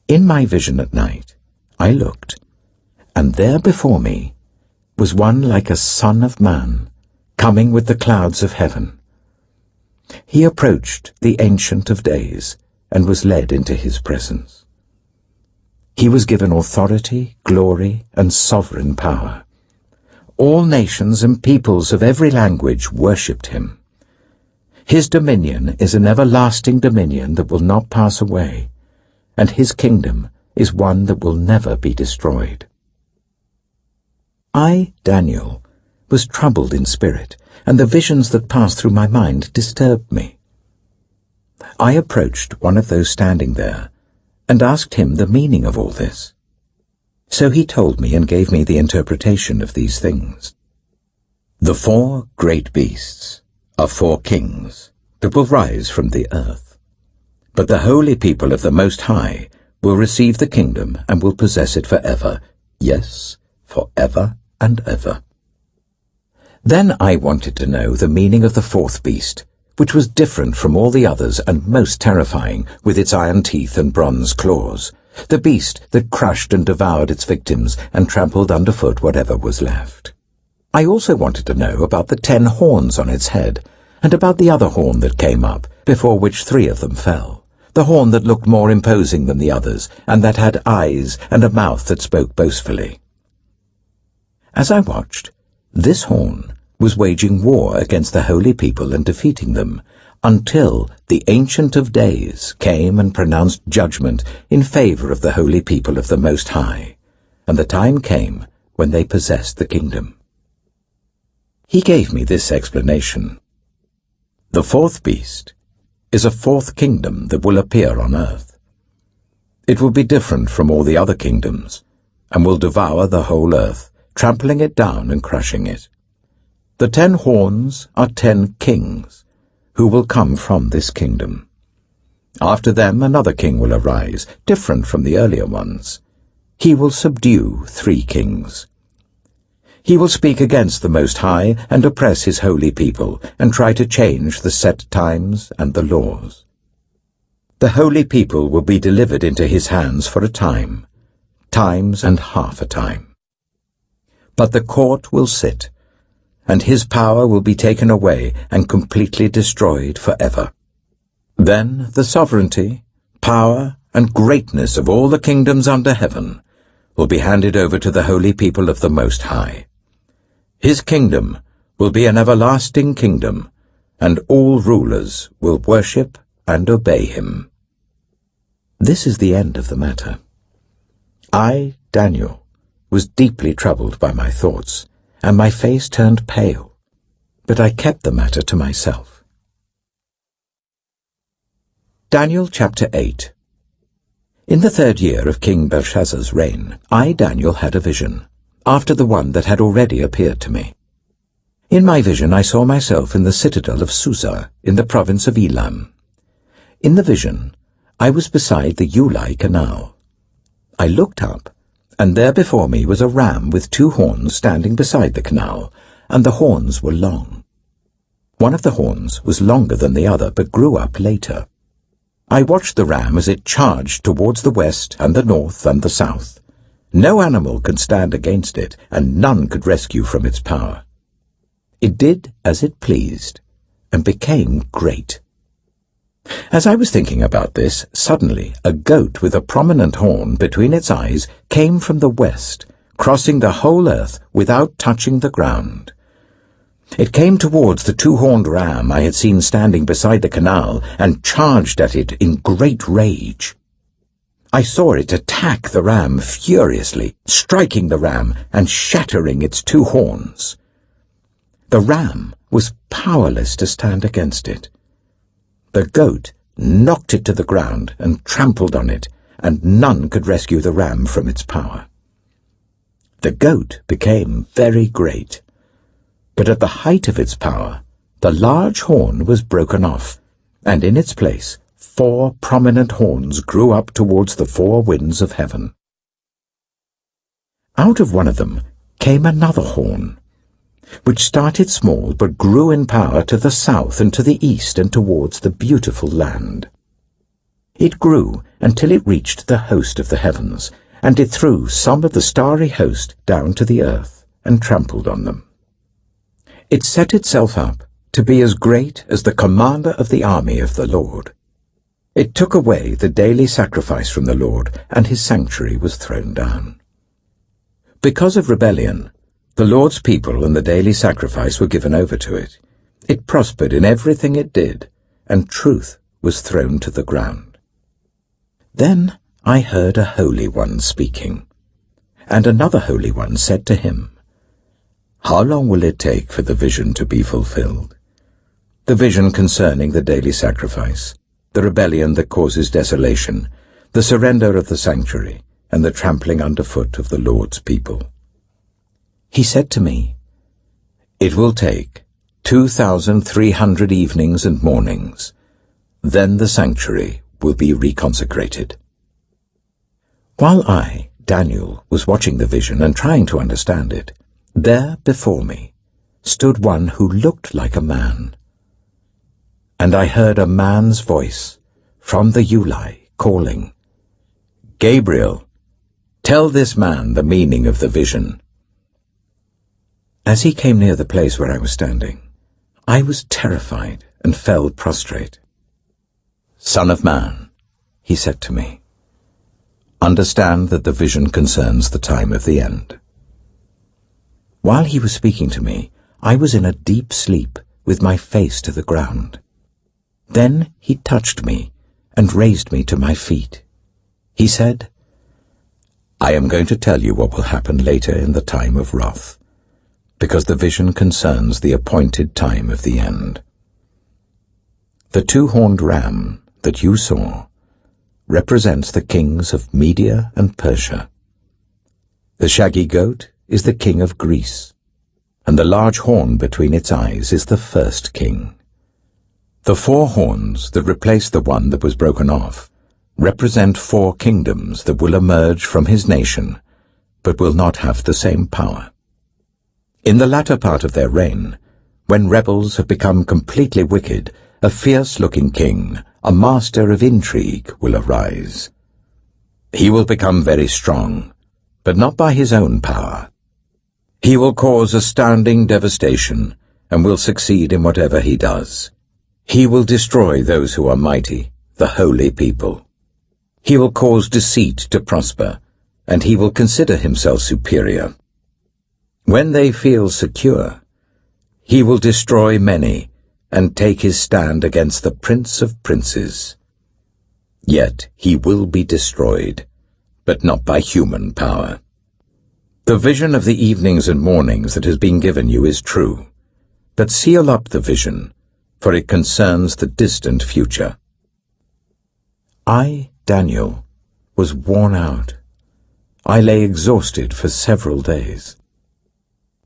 In my vision at night, I looked, and there before me was one like a son of man, coming with the clouds of heaven. He approached the Ancient of Days, and was led into his presence. He was given authority, glory, and sovereign power. All nations and peoples of every language worshipped him. His dominion is an everlasting dominion that will not pass away, and his kingdom is one that will never be destroyed. I, Daniel, was troubled in spirit, and the visions that passed through my mind disturbed me. I approached one of those standing there, and asked him the meaning of all this. So he told me and gave me the interpretation of these things. The 4 great beasts are 4 kings that will rise from the earth. But the holy people of the Most High will receive the kingdom and will possess it forever, yes, forever and ever. Then I wanted to know the meaning of the 4th beast, which was different from all the others and most terrifying, with its iron teeth and bronze claws, the beast that crushed and devoured its victims and trampled underfoot whatever was left. I also wanted to know about the 10 horns on its head, and about the other horn that came up, before which 3 of them fell, the horn that looked more imposing than the others, and that had eyes and a mouth that spoke boastfully. As I watched, this horn was waging war against the holy people and defeating them, until the Ancient of Days came and pronounced judgment in favor of the holy people of the Most High, and the time came when they possessed the kingdom. He gave me this explanation. The 4th beast is a 4th kingdom that will appear on earth. It will be different from all the other kingdoms, and will devour the whole earth, trampling it down and crushing it. The 10 horns are 10 kings, who will come from this kingdom. After them another king will arise, different from the earlier ones. He will subdue 3 kings. He will speak against the Most High and oppress his holy people, and try to change the set times and the laws. The holy people will be delivered into his hands for a time, times and half a time. But the court will sit, and his power will be taken away and completely destroyed forever. Then the sovereignty, power, and greatness of all the kingdoms under heaven will be handed over to the holy people of the Most High. His kingdom will be an everlasting kingdom, and all rulers will worship and obey him. This is the end of the matter. I, Daniel, was deeply troubled by my thoughts, and my face turned pale, but I kept the matter to myself. Daniel chapter 8. In the 3rd year of King Belshazzar's reign, I, Daniel, had a vision, after the one that had already appeared to me. In my vision I saw myself in the citadel of Susa, in the province of Elam. In the vision, I was beside the Ulai Canal. I looked up, and there before me was a ram with 2 horns standing beside the canal, and the horns were long. One of the horns was longer than the other, but grew up later. I watched the ram as it charged towards the west and the north and the south. No animal could stand against it, and none could rescue from its power. It did as it pleased, and became great. As I was thinking about this, suddenly a goat with a prominent horn between its eyes came from the west, crossing the whole earth without touching the ground. It came towards the 2-horned ram I had seen standing beside the canal and charged at it in great rage. I saw it attack the ram furiously, striking the ram and shattering its 2 horns. The ram was powerless to stand against it. The goat knocked it to the ground and trampled on it, and none could rescue the ram from its power. The goat became very great, but at the height of its power, the large horn was broken off, and in its place 4 prominent horns grew up towards the 4 winds of heaven. Out of one of them came another horn, which started small but grew in power to the south and to the east and towards the beautiful land. It grew until it reached the host of the heavens, and it threw some of the starry host down to the earth and trampled on them. It set itself up to be as great as the commander of the army of the Lord. It took away the daily sacrifice from the Lord, and his sanctuary was thrown down. Because of rebellion, the Lord's people and the daily sacrifice were given over to it. It prospered in everything it did, and truth was thrown to the ground. Then I heard a Holy One speaking, and another Holy One said to him, "How long will it take for the vision to be fulfilled? The vision concerning the daily sacrifice, the rebellion that causes desolation, the surrender of the sanctuary, and the trampling underfoot of the Lord's people." He said to me, "It will take 2,300 evenings and mornings. Then the sanctuary will be reconsecrated." While I, Daniel, was watching the vision and trying to understand it, there before me stood one who looked like a man. And I heard a man's voice from the Ulai calling, "Gabriel, tell this man the meaning of the vision." As he came near the place where I was standing, I was terrified and fell prostrate. "Son of man," he said to me, "understand that the vision concerns the time of the end." While he was speaking to me, I was in a deep sleep with my face to the ground. Then he touched me and raised me to my feet. He said, "I am going to tell you what will happen later in the time of wrath, because the vision concerns the appointed time of the end. The 2-horned ram that you saw represents the kings of Media and Persia. The shaggy goat is the king of Greece, and the large horn between its eyes is the first king. The 4 horns that replace the one that was broken off represent 4 kingdoms that will emerge from his nation, but will not have the same power. In the latter part of their reign, when rebels have become completely wicked, a fierce-looking king, a master of intrigue, will arise. He will become very strong, but not by his own power. He will cause astounding devastation and will succeed in whatever he does. He will destroy those who are mighty, the holy people. He will cause deceit to prosper, and he will consider himself superior. When they feel secure, he will destroy many and take his stand against the Prince of Princes. Yet he will be destroyed, but not by human power. The vision of the evenings and mornings that has been given you is true, but seal up the vision, for it concerns the distant future." I, Daniel, was worn out. I lay exhausted for several days.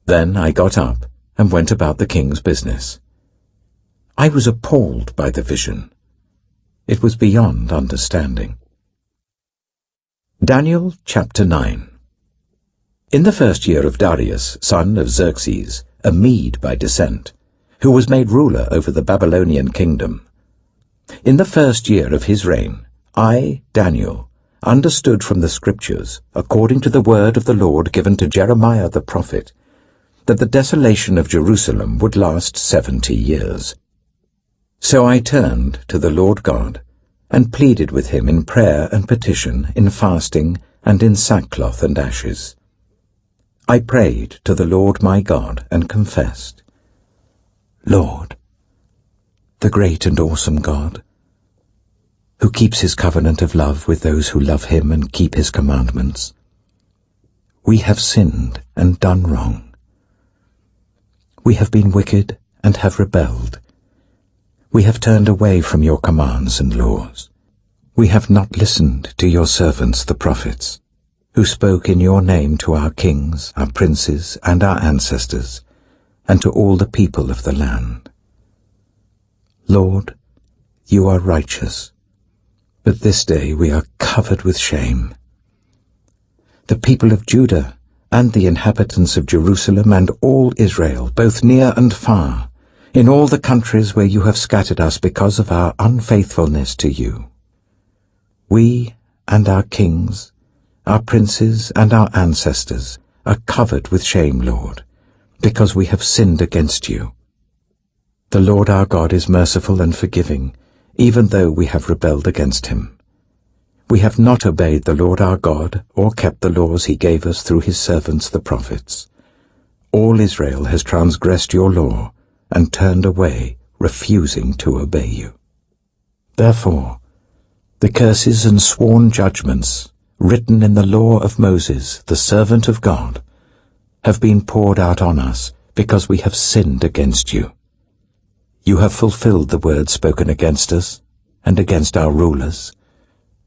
Then I got up and went about the king's business. I was appalled by the vision. It was beyond understanding. Daniel chapter 9. In the first year of Darius, son of Xerxes, a Mede by descent, who was made ruler over the Babylonian kingdom, in the first year of his reign, I, Daniel, understood from the Scriptures, according to the word of the Lord given to Jeremiah the prophet, that the desolation of Jerusalem would last 70 years. So I turned to the Lord God, and pleaded with him in prayer and petition, in fasting, and in sackcloth and ashes. I prayed to the Lord my God, and confessed, Lord, the great and awesome God, who keeps his covenant of love with those who love him and keep his commandments, we have sinned and done wrong. We have been wicked and have rebelled. We have turned away from your commands and laws. We have not listened to your servants the prophets, who spoke in your name to our kings, our princes, and our ancestors, and to all the people of the land. Lord, you are righteous, but this day we are covered with shame. The people of Judah and the inhabitants of Jerusalem and all Israel, both near and far, in all the countries where you have scattered us because of our unfaithfulness to you. We and our kings, our princes and our ancestors are covered with shame, Lord, because we have sinned against you. The Lord our God is merciful and forgiving, even though we have rebelled against him. We have not obeyed the Lord our God or kept the laws he gave us through his servants the prophets. All Israel has transgressed your law and turned away, refusing to obey you. Therefore, the curses and sworn judgments written in the law of Moses, the servant of God, have been poured out on us because we have sinned against you. You have fulfilled the word spoken against us and against our rulers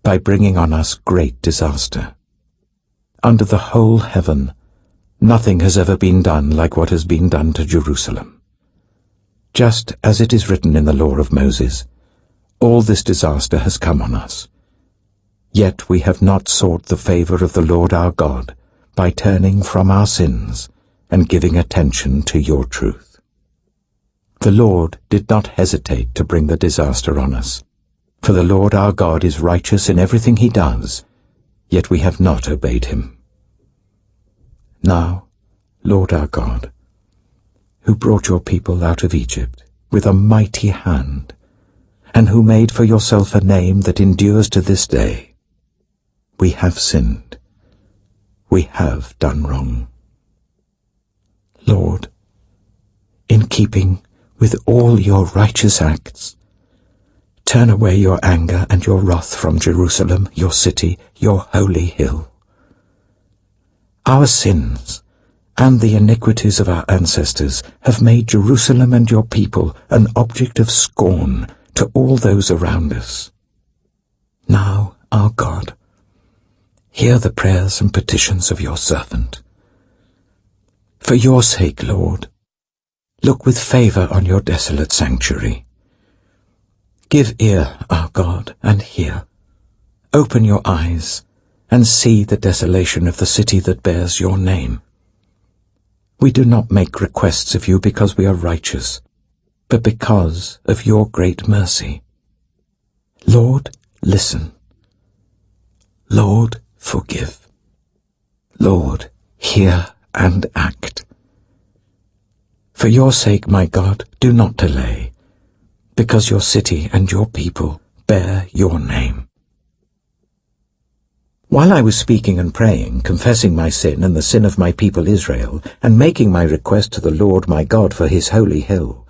by bringing on us great disaster. Under the whole heaven, nothing has ever been done like what has been done to Jerusalem. Just as it is written in the law of Moses, all this disaster has come on us. Yet we have not sought the favor of the Lord our God by turning from our sins and giving attention to your truth. The Lord did not hesitate to bring the disaster on us, for the Lord our God is righteous in everything he does, yet we have not obeyed him. Now, Lord our God, who brought your people out of Egypt with a mighty hand, and who made for yourself a name that endures to this day, we have sinned. We have done wrong. Lord, in keeping with all your righteous acts, turn away your anger and your wrath from Jerusalem, your city, your holy hill. Our sins and the iniquities of our ancestors have made Jerusalem and your people an object of scorn to all those around us. Now, our God, hear the prayers and petitions of your servant. For your sake, Lord, look with favor on your desolate sanctuary. Give ear, our God, and hear. Open your eyes, and see the desolation of the city that bears your name. We do not make requests of you because we are righteous, but because of your great mercy. Lord, listen. Lord, forgive. Lord, hear and act. For your sake, my God, do not delay, because your city and your people bear your name. While I was speaking and praying, confessing my sin and the sin of my people Israel, and making my request to the Lord my God for his holy hill,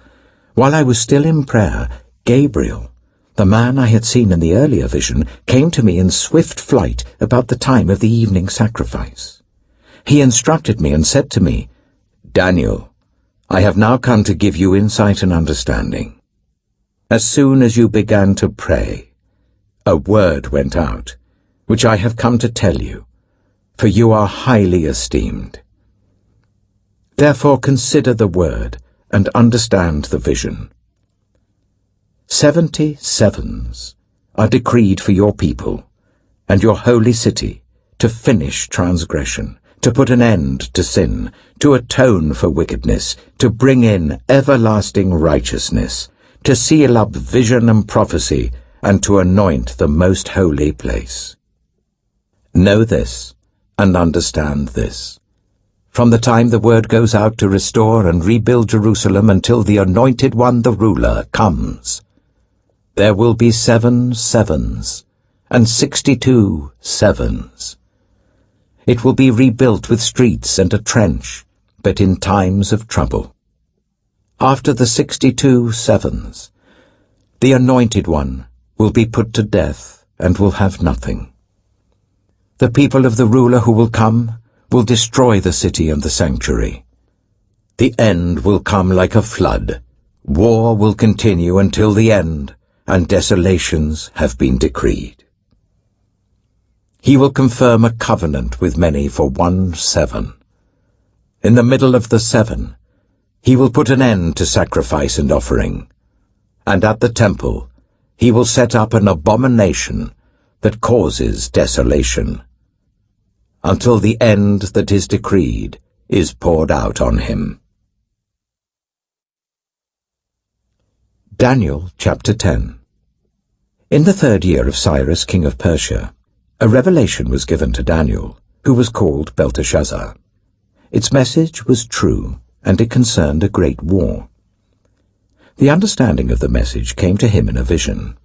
while I was still in prayer, Gabriel, the man I had seen in the earlier vision, came to me in swift flight about the time of the evening sacrifice. He instructed me and said to me, Daniel, I have now come to give you insight and understanding. As soon as you began to pray, a word went out, which I have come to tell you, for you are highly esteemed. Therefore consider the word and understand the vision. 70 sevens are decreed for your people and your holy city, to finish transgression, to put an end to sin, to atone for wickedness, to bring in everlasting righteousness, to seal up vision and prophecy, and to anoint the most holy place. Know this and understand this. From the time the word goes out to restore and rebuild Jerusalem until the Anointed One, the ruler, comes, there will be 7 sevens and 62 sevens. It will be rebuilt with streets and a trench, but in times of trouble. After the 62 sevens, the Anointed One will be put to death and will have nothing. The people of the ruler who will come will destroy the city and the sanctuary. The end will come like a flood. War will continue until the end, and desolations have been decreed. He will confirm a covenant with many for 1 7. In the middle of the 7, he will put an end to sacrifice and offering, and at the temple he will set up an abomination that causes desolation, until the end that is decreed is poured out on him. Daniel chapter 10. In the 3rd year of Cyrus, king of Persia, a revelation was given to Daniel, who was called Belteshazzar. Its message was true, and it concerned a great war. The understanding of the message came to him in a vision.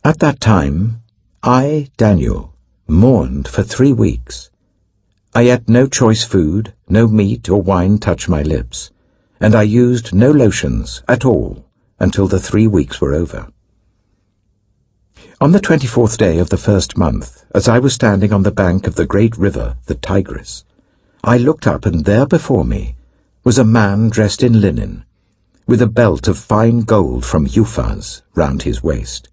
At that time, I, Daniel, mourned for 3 weeks. I ate no choice food, no meat or wine touched my lips, and I used no lotions at all until the 3 weeks were over. On the 24th day of the 1st month, as I was standing on the bank of the great river, the Tigris, I looked up, and there before me was a man dressed in linen, with a belt of fine gold from Uphaz round his waist.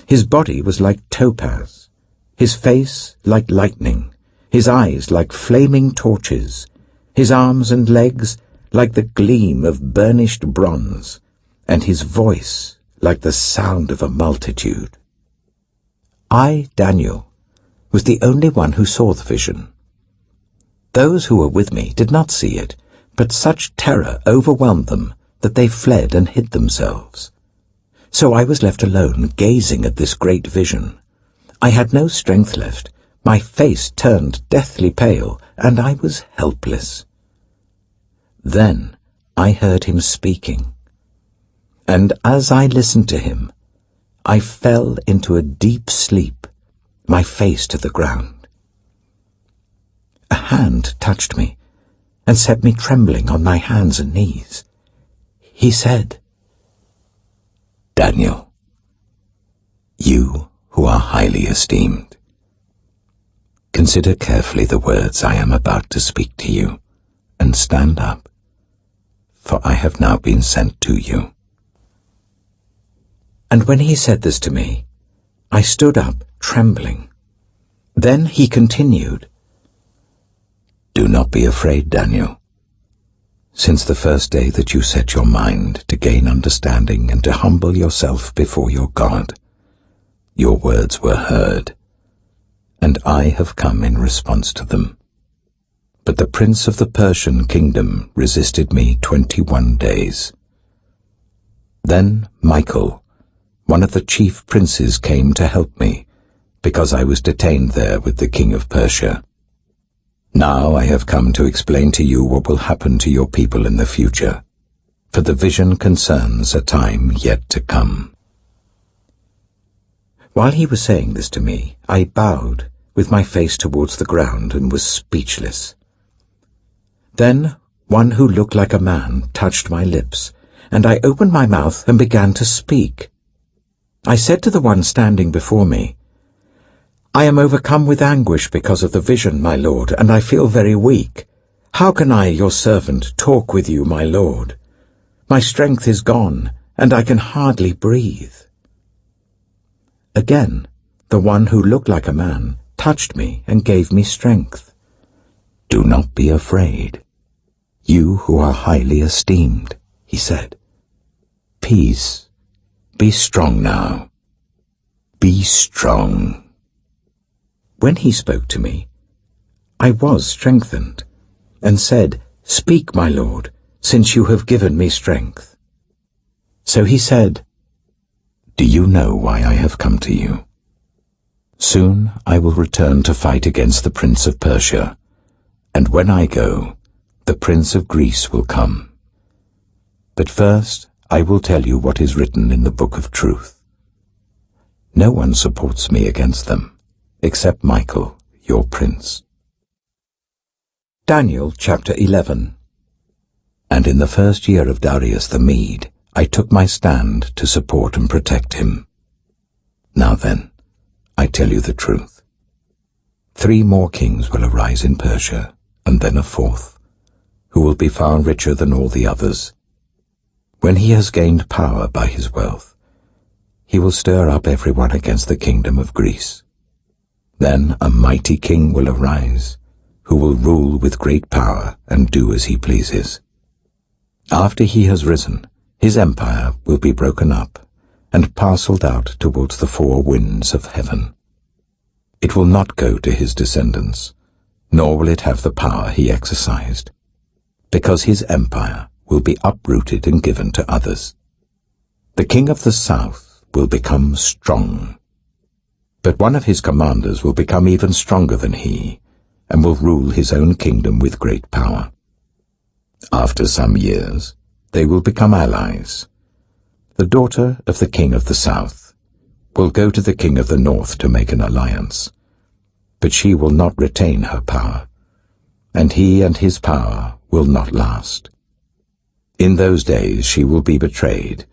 His body was like topaz, his face like lightning, his eyes like flaming torches, his arms and legs like the gleam of burnished bronze, and his voice like the sound of a multitude. I, Daniel, was the only one who saw the vision. Those who were with me did not see it, but such terror overwhelmed them that they fled and hid themselves. So I was left alone, gazing at this great vision. I had no strength left, my face turned deathly pale, and I was helpless. Then I heard him speaking, and as I listened to him, I fell into a deep sleep, my face to the ground. A hand touched me and set me trembling on my hands and knees. He said, "Daniel, you who are highly esteemed, consider carefully the words I am about to speak to you, and stand up, for I have now been sent to you." And when he said this to me, I stood up, trembling. Then he continued, "Do not be afraid, Daniel. Since the first day that you set your mind to gain understanding and to humble yourself before your God, your words were heard, and I have come in response to them. But the prince of the Persian kingdom resisted me 21 days. Then Michael, one of the chief princes, came to help me, because I was detained there with the king of Persia. Now I have come to explain to you what will happen to your people in the future, for the vision concerns a time yet to come." While he was saying this to me, I bowed with my face towards the ground and was speechless. Then one who looked like a man touched my lips, and I opened my mouth and began to speak. I said to the one standing before me, "I am overcome with anguish because of the vision, my lord, and I feel very weak. How can I, your servant, talk with you, my lord? My strength is gone, and I can hardly breathe." Again, the one who looked like a man touched me and gave me strength. "Do not be afraid, you who are highly esteemed," he said. "Peace, be strong now. Be strong." When he spoke to me, I was strengthened, and said, "Speak, my Lord, since you have given me strength." So he said, "Do you know why I have come to you? Soon I will return to fight against the Prince of Persia, and when I go, the Prince of Greece will come. But first I will tell you what is written in the book of truth. No one supports me against them, except Michael, your prince." Daniel chapter 11. And in the first year of Darius the Mede, I took my stand to support and protect him. Now then, I tell you the truth. 3 more kings will arise in Persia, and then a 4th, who will be far richer than all the others. When he has gained power by his wealth, he will stir up everyone against the kingdom of Greece. Then a mighty king will arise, who will rule with great power and do as he pleases. After he has risen, his empire will be broken up and parcelled out towards the 4 winds of heaven. It will not go to his descendants, nor will it have the power he exercised, because his empire will be uprooted and given to others. The king of the south will become strong, but one of his commanders will become even stronger than he, and will rule his own kingdom with great power. After some years, they will become allies. The daughter of the king of the south will go to the king of the north to make an alliance, but she will not retain her power, and he and his power will not last. In those days she will be betrayed,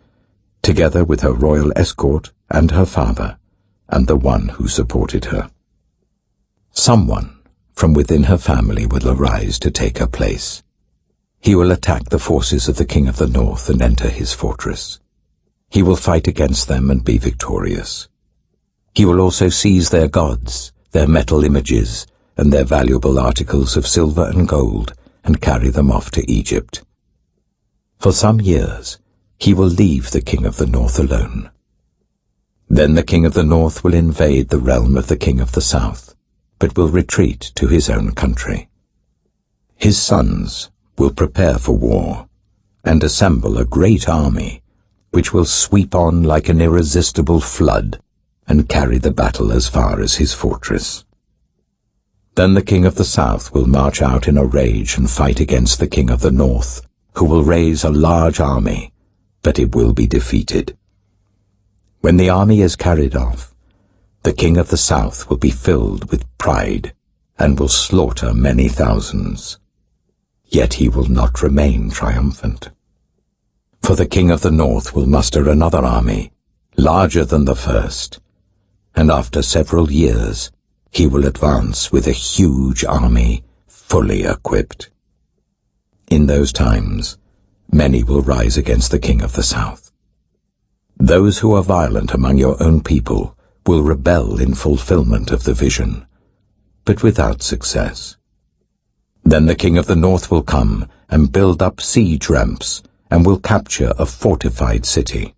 together with her royal escort and her father, and the one who supported her. Someone from within her family will arise to take her place. He will attack the forces of the king of the north and enter his fortress. He will fight against them and be victorious. He will also seize their gods, their metal images, and their valuable articles of silver and gold, and carry them off to Egypt. For some years he will leave the king of the north alone. Then the king of the north will invade the realm of the king of the south, but will retreat to his own country. His sons will prepare for war, and assemble a great army, which will sweep on like an irresistible flood, and carry the battle as far as his fortress. Then the king of the south will march out in a rage and fight against the king of the north, who will raise a large army, but it will be defeated. When the army is carried off, the king of the south will be filled with pride, and will slaughter many thousands. Yet he will not remain triumphant. For the king of the north will muster another army, larger than the first, and after several years he will advance with a huge army, fully equipped. In those times, many will rise against the king of the south. Those who are violent among your own people will rebel in fulfillment of the vision, but without success. Then the king of the north will come and build up siege ramps and will capture a fortified city.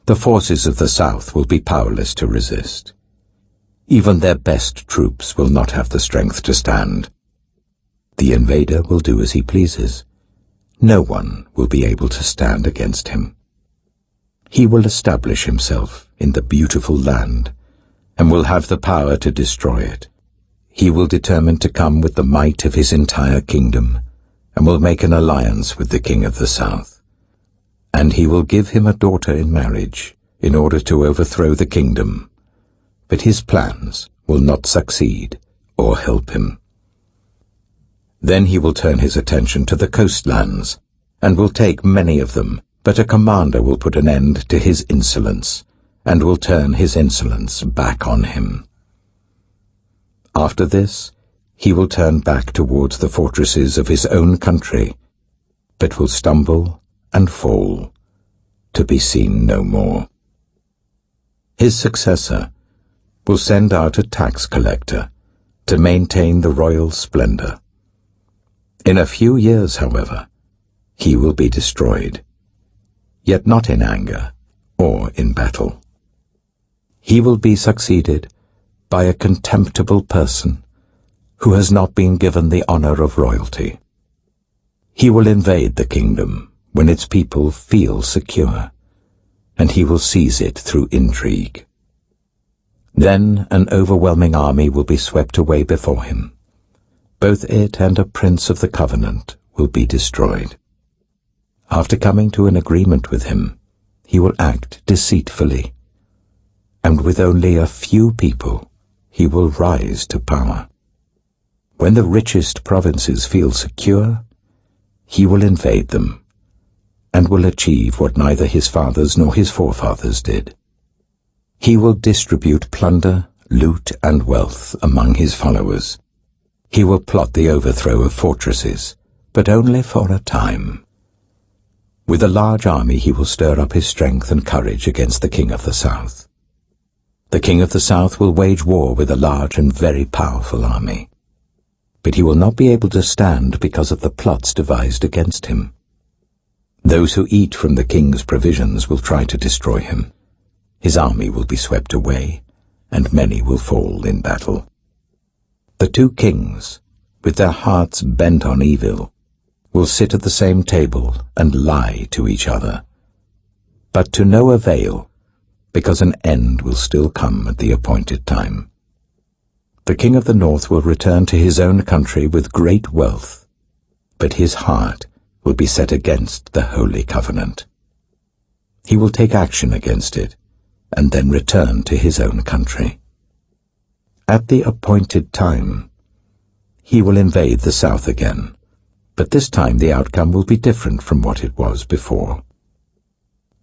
The forces of the south will be powerless to resist. Even their best troops will not have the strength to stand. The invader will do as he pleases. No one will be able to stand against him. He will establish himself in the beautiful land, and will have the power to destroy it. He will determine to come with the might of his entire kingdom, and will make an alliance with the king of the south. And he will give him a daughter in marriage, in order to overthrow the kingdom. But his plans will not succeed or help him. Then he will turn his attention to the coastlands, and will take many of them, but a commander will put an end to his insolence, and will turn his insolence back on him. After this, he will turn back towards the fortresses of his own country, but will stumble and fall, to be seen no more. His successor will send out a tax collector to maintain the royal splendor, In a few years, however, he will be destroyed, yet not in anger or in battle. He will be succeeded by a contemptible person who has not been given the honor of royalty. He will invade the kingdom when its people feel secure, and he will seize it through intrigue. Then an overwhelming army will be swept away before him. Both it and a prince of the covenant will be destroyed. After coming to an agreement with him, he will act deceitfully, and with only a few people he will rise to power. When the richest provinces feel secure, he will invade them, and will achieve what neither his fathers nor his forefathers did. He will distribute plunder, loot, and wealth among his followers. He will plot the overthrow of fortresses, but only for a time. With a large army he will stir up his strength and courage against the king of the south. The king of the south will wage war with a large and very powerful army. But he will not be able to stand because of the plots devised against him. Those who eat from the king's provisions will try to destroy him. His army will be swept away, and many will fall in battle. The two kings, with their hearts bent on evil, will sit at the same table and lie to each other. But to no avail, because an end will still come at the appointed time. The king of the north will return to his own country with great wealth, but his heart will be set against the holy covenant. He will take action against it, and then return to his own country. At the appointed time, he will invade the south again, but this time the outcome will be different from what it was before.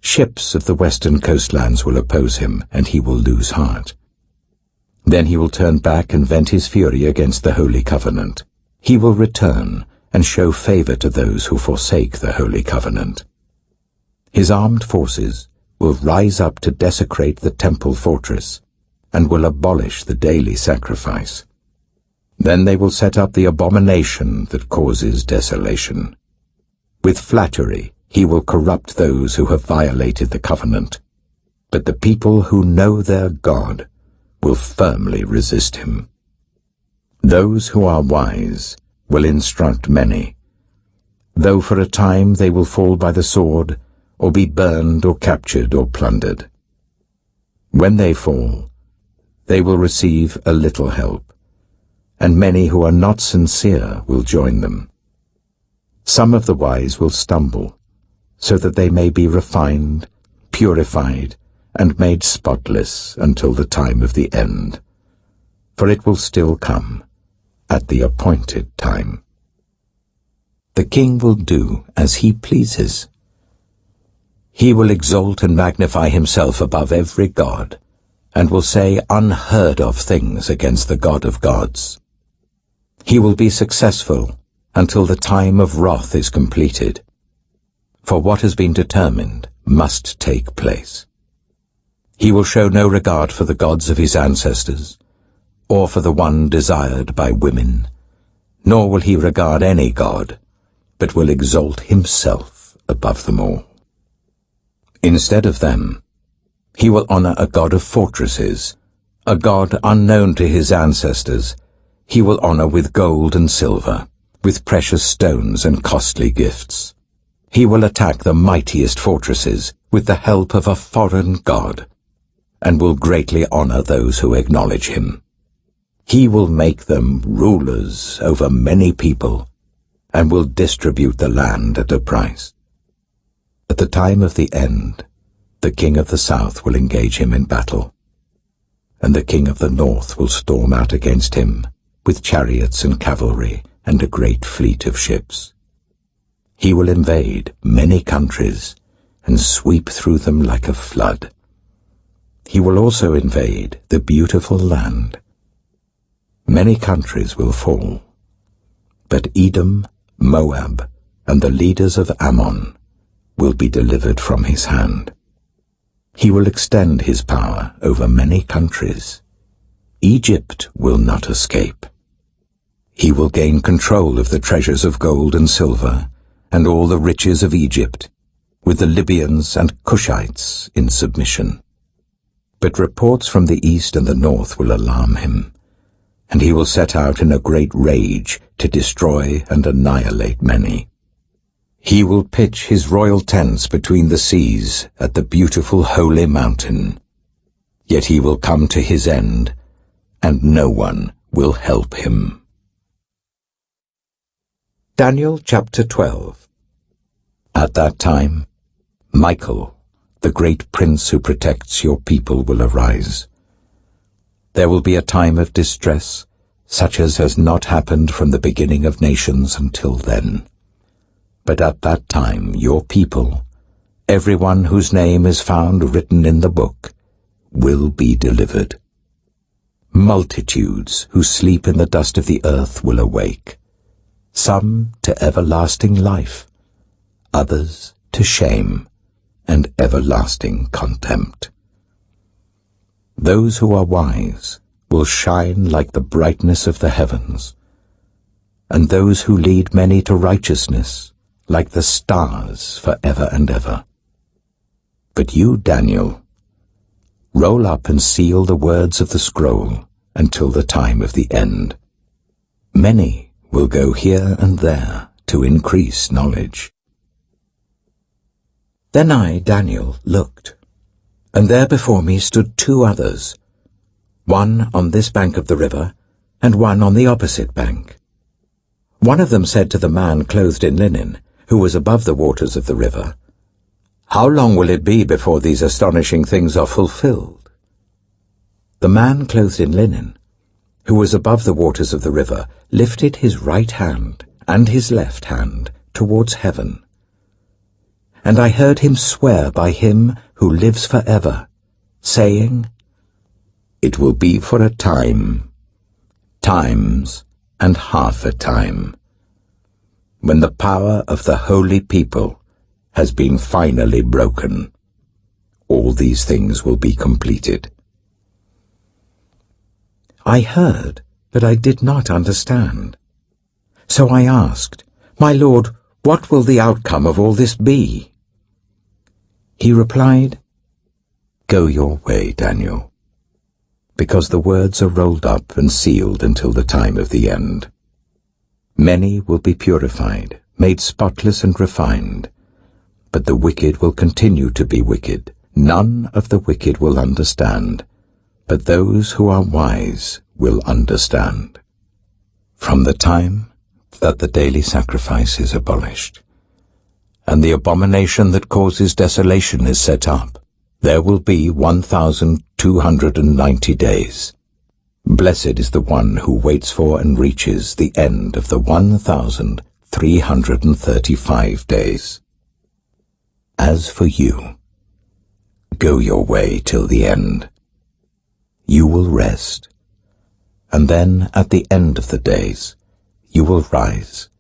Ships of the western coastlands will oppose him, and he will lose heart. Then he will turn back and vent his fury against the holy covenant. He will return and show favor to those who forsake the holy covenant. His armed forces will rise up to desecrate the temple fortress and will abolish the daily sacrifice. Then they will set up the abomination that causes desolation. With flattery he will corrupt those who have violated the covenant, but the people who know their God will firmly resist him. Those who are wise will instruct many, though for a time they will fall by the sword, or be burned or captured or plundered. When they fall, they will receive a little help, and many who are not sincere will join them. Some of the wise will stumble, so that they may be refined, purified, and made spotless until the time of the end, for it will still come at the appointed time. The king will do as he pleases. He will exalt and magnify himself above every god, and will say unheard of things against the God of gods. He will be successful until the time of wrath is completed, for what has been determined must take place. He will show no regard for the gods of his ancestors, or for the one desired by women, nor will he regard any god, but will exalt himself above them all. Instead of them, he will honor a god of fortresses, a god unknown to his ancestors. He will honor with gold and silver, with precious stones and costly gifts. He will attack the mightiest fortresses with the help of a foreign god, and will greatly honor those who acknowledge him. He will make them rulers over many people, and will distribute the land at a price. At the time of the end, the king of the south will engage him in battle, and the king of the north will storm out against him with chariots and cavalry and a great fleet of ships. He will invade many countries and sweep through them like a flood. He will also invade the beautiful land. Many countries will fall, but Edom, Moab, and the leaders of Ammon will be delivered from his hand. He will extend his power over many countries. Egypt will not escape. He will gain control of the treasures of gold and silver, and all the riches of Egypt, with the Libyans and Cushites in submission. But reports from the east and the north will alarm him, and he will set out in a great rage to destroy and annihilate many. He will pitch his royal tents between the seas at the beautiful holy mountain. Yet he will come to his end, and no one will help him. Daniel chapter 12. At that time, Michael, the great prince who protects your people, will arise. There will be a time of distress, such as has not happened from the beginning of nations until then. But at that time your people, everyone whose name is found written in the book, will be delivered. Multitudes who sleep in the dust of the earth will awake, some to everlasting life, others to shame and everlasting contempt. Those who are wise will shine like the brightness of the heavens, and those who lead many to righteousness like the stars forever and ever. But you, Daniel, roll up and seal the words of the scroll until the time of the end. Many will go here and there to increase knowledge. Then I, Daniel, looked, and there before me stood two others, one on this bank of the river, and one on the opposite bank. One of them said to the man clothed in linen, who was above the waters of the river, "How long will it be before these astonishing things are fulfilled?" The man clothed in linen, who was above the waters of the river, lifted his right hand and his left hand towards heaven. And I heard him swear by him who lives forever, saying, "It will be for a time, times and half a time, when the power of the holy people has been finally broken. All these things will be completed." I heard, but I did not understand. So I asked, "My Lord, what will the outcome of all this be?" He replied, "Go your way, Daniel, because the words are rolled up and sealed until the time of the end. Many will be purified, made spotless and refined, but the wicked will continue to be wicked. None of the wicked will understand, but those who are wise will understand. From the time that the daily sacrifice is abolished, and the abomination that causes desolation is set up, there will be 1,290 days. Blessed is the one who waits for and reaches the end of the 1,335 days. As for you, go your way till the end. You will rest, and then at the end of the days you will rise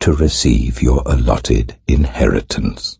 to receive your allotted inheritance.